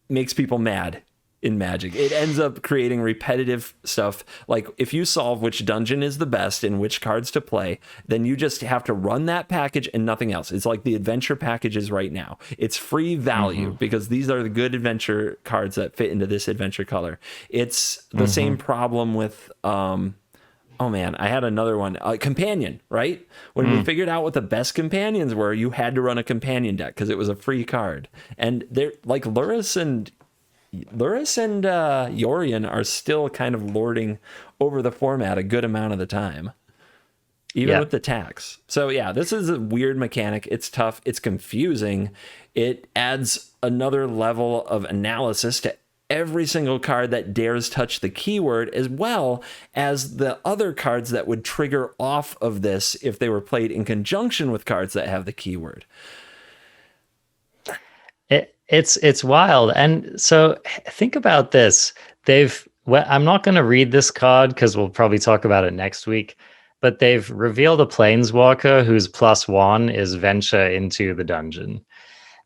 makes people mad in Magic. It ends up creating repetitive stuff. Like if you solve which dungeon is the best and which cards to play, then you just have to run that package and nothing else. It's like the adventure packages right now. It's free value because these are the good adventure cards that fit into this adventure color. It's the same problem with oh man, I had another one. Companion, right? When we figured out what the best companions were, you had to run a companion deck because it was a free card. And they're like Luris and Yorion are still kind of lording over the format a good amount of the time, even with the tax. So yeah, this is a weird mechanic. It's tough. It's confusing. It adds another level of analysis to every single card that dares touch the keyword, as well as the other cards that would trigger off of this if they were played in conjunction with cards that have the keyword. It's wild. And so think about this. well, I'm not going to read this card because we'll probably talk about it next week. But they've revealed a planeswalker whose +1 is venture into the dungeon.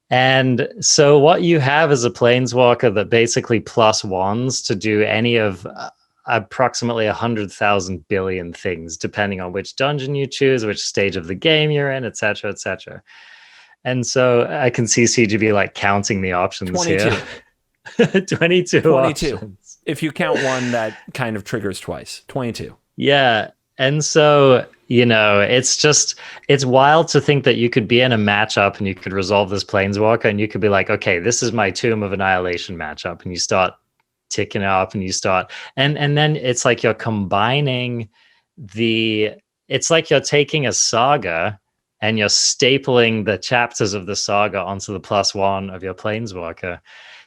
And so what you have is a planeswalker that basically +1s to do any of approximately 100,000 billion things, depending on which dungeon you choose, which stage of the game you're in, etc., etc. And so I can see CGB like counting the options 22. here. 22 options. If you count one that kind of triggers twice. 22. Yeah. And so, it's wild to think that you could be in a matchup and you could resolve this planeswalker and you could be like, okay, this is my Tomb of Annihilation matchup. And you start ticking up and you start, and then it's like you're combining it's like you're taking a saga and you're stapling the chapters of the saga onto the +1 of your planeswalker.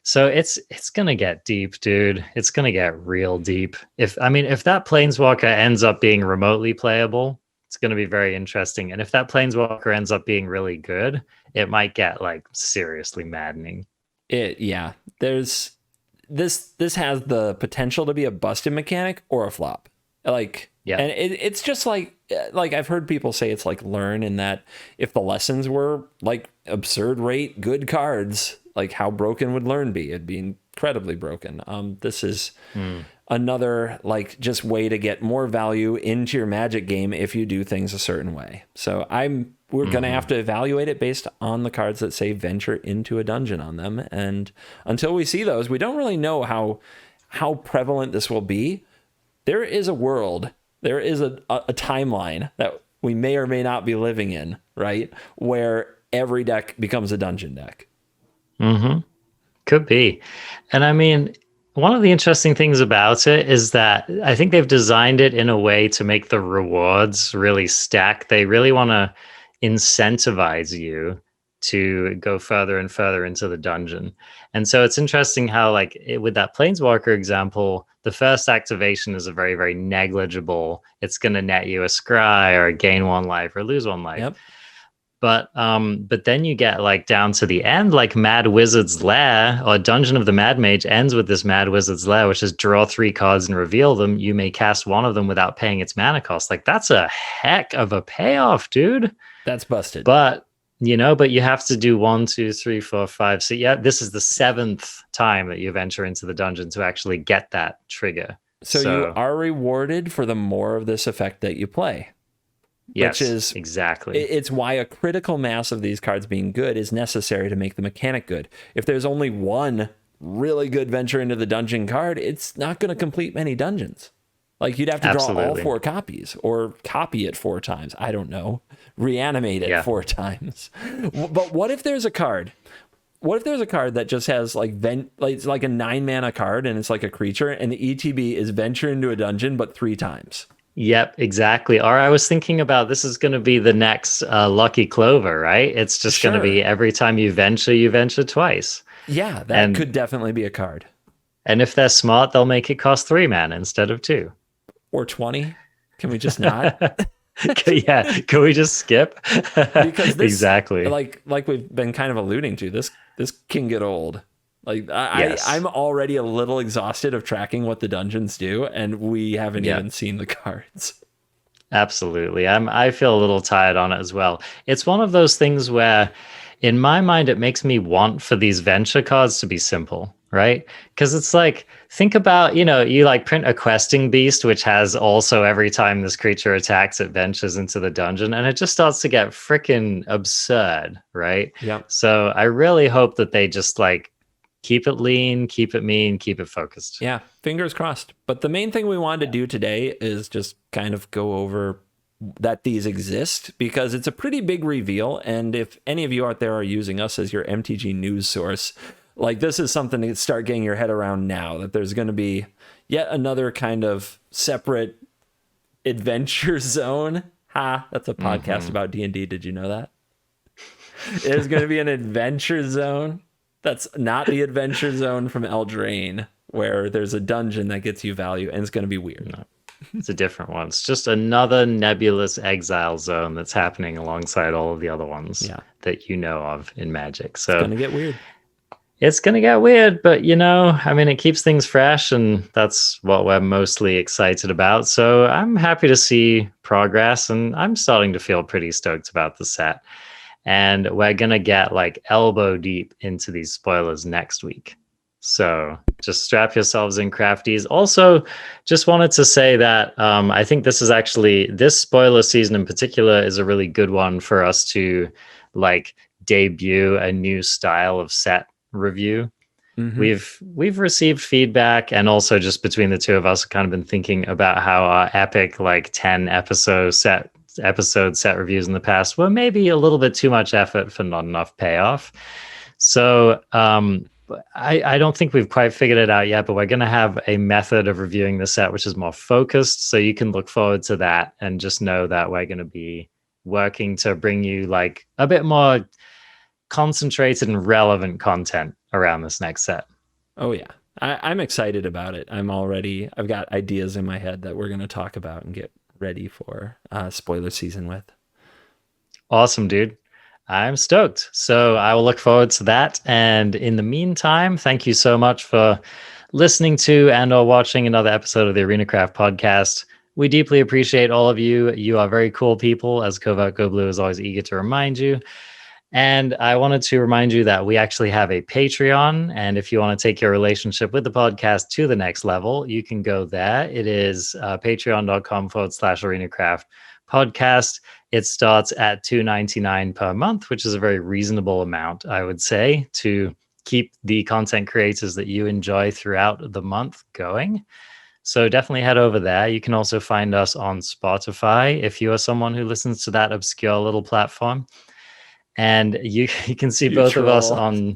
So it's gonna get deep, dude. It's gonna get real deep. If that planeswalker ends up being remotely playable, it's gonna be very interesting. And if that planeswalker ends up being really good, it might get like seriously maddening. There's this has the potential to be a busted mechanic or a flop. Like, yeah. And it's just like I've heard people say it's like Learn, in that if the lessons were like absurd rate good cards, like how broken would Learn be? It'd be incredibly broken. This is another like just way to get more value into your Magic game if you do things a certain way. So we're going to have to evaluate it based on the cards that say venture into a dungeon on them. And until we see those, we don't really know how prevalent this will be. There is a world, there is a timeline that we may or may not be living in, right? Where every deck becomes a dungeon deck. Mm-hmm. Could be. And I mean, one of the interesting things about it is that I think they've designed it in a way to make the rewards really stack. They really want to incentivize you to go further and further into the dungeon. And so it's interesting how, like, with that Planeswalker example, the first activation is a very, very negligible. It's going to net you a scry or gain 1 life or lose 1 life. Yep. But then you get like down to the end, like Mad Wizard's Lair or Dungeon of the Mad Mage ends with this Mad Wizard's Lair, which is draw 3 cards and reveal them. You may cast one of them without paying its mana cost. Like, that's a heck of a payoff, dude. That's busted. But you have to do 1, 2, 3, 4, 5. So yeah, this is the 7th time that you venture into the dungeon to actually get that trigger. So you are rewarded for the more of this effect that you play. Yes, which is exactly. It's why a critical mass of these cards being good is necessary to make the mechanic good. If there's only one really good venture into the dungeon card, it's not going to complete many dungeons. Like, you'd have to draw all 4 copies or copy it 4 times. I don't know. Reanimate it 4 times. But what if there's a card? What if there's a card that just has it's like a 9 mana card and it's like a creature, and the ETB is venture into a dungeon but 3 times? Yep, exactly. Or I was thinking about, this is going to be the next Lucky Clover, right? It's just going to be every time you venture twice. Yeah, that could definitely be a card. And if they're smart, they'll make it cost 3 mana instead of 2. Or 20. Can we just not? Yeah, can we just skip? Because this, exactly. Like we've been kind of alluding to, this can get old. Like, I'm already a little exhausted of tracking what the dungeons do, and we haven't even seen the cards. Absolutely. I feel a little tired on it as well. It's one of those things where, in my mind, it makes me want for these venture cards to be simple, right? Because it's like, think about, you like print a questing beast, which has also every time this creature attacks, it ventures into the dungeon, and it just starts to get freaking absurd, right? Yeah. So I really hope that they just like keep it lean, keep it mean, keep it focused. Yeah, fingers crossed. But the main thing we wanted to do today is just kind of go over that these exist, because it's a pretty big reveal. And if any of you out there are using us as your MTG news source, like, this is something to start getting your head around now, that there's going to be yet another kind of separate adventure zone. That's a podcast about D&D. Did you know that? There's going to be an adventure zone. That's not the adventure zone from Eldraine, where there's a dungeon that gets you value, and it's going to be weird. No, it's a different one. It's just another nebulous exile zone that's happening alongside all of the other ones that you know of in Magic. So it's going to get weird. It's going to get weird, but I mean, it keeps things fresh, and that's what we're mostly excited about. So I'm happy to see progress, and I'm starting to feel pretty stoked about the set. And we're going to get like elbow deep into these spoilers next week. So just strap yourselves in, crafties. Also, just wanted to say that I think this spoiler season in particular is a really good one for us to like debut a new style of set review. Mm-hmm. We've received feedback, and also just between the two of us kind of been thinking about how our epic like 10 episode set reviews in the past were maybe a little bit too much effort for not enough payoff. So I don't think we've quite figured it out yet, but we're going to have a method of reviewing the set which is more focused, so you can look forward to that and just know that we're going to be working to bring you like a bit more concentrated and relevant content around this next set. Oh yeah, I'm excited about it. I've got ideas in my head that we're going to talk about and get ready for spoiler season with. Awesome, dude. I'm stoked. So I will look forward to that. And in the meantime, thank you so much for listening to and or watching another episode of the ArenaCraft podcast. We deeply appreciate all of you. You are very cool people, as Covert Go Blue is always eager to remind you. And I wanted to remind you that we actually have a Patreon. And if you want to take your relationship with the podcast to the next level, you can go there. It is patreon.com/ArenaCraft podcast. It starts at $2.99 per month, which is a very reasonable amount, I would say, to keep the content creators that you enjoy throughout the month going. So definitely head over there. You can also find us on Spotify if you are someone who listens to that obscure little platform. And you can see both of us on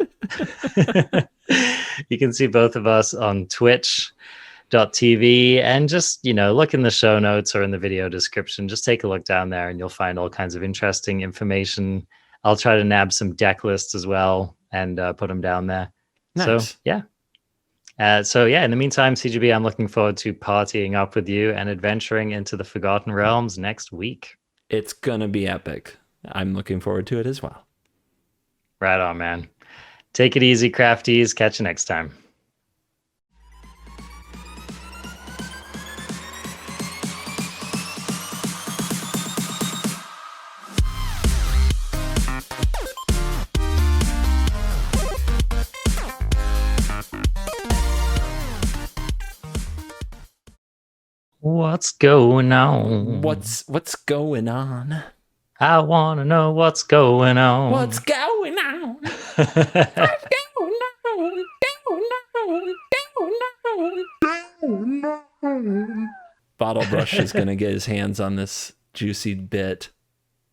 you can see both of us on twitch.tv, and just look in the show notes or in the video description. Just take a look down there and you'll find all kinds of interesting information. I'll try to nab some deck lists as well and put them down there. Nice. So yeah. In the meantime, CGB, I'm looking forward to partying up with you and adventuring into the Forgotten Realms next week. It's gonna be epic. I'm looking forward to it as well. Right on, man. Take it easy, crafties. Catch you next time. What's going on? What's going on? I want to know what's going on. What's going on? What's going on? Bottle Brush is going to get his hands on this juicy bit.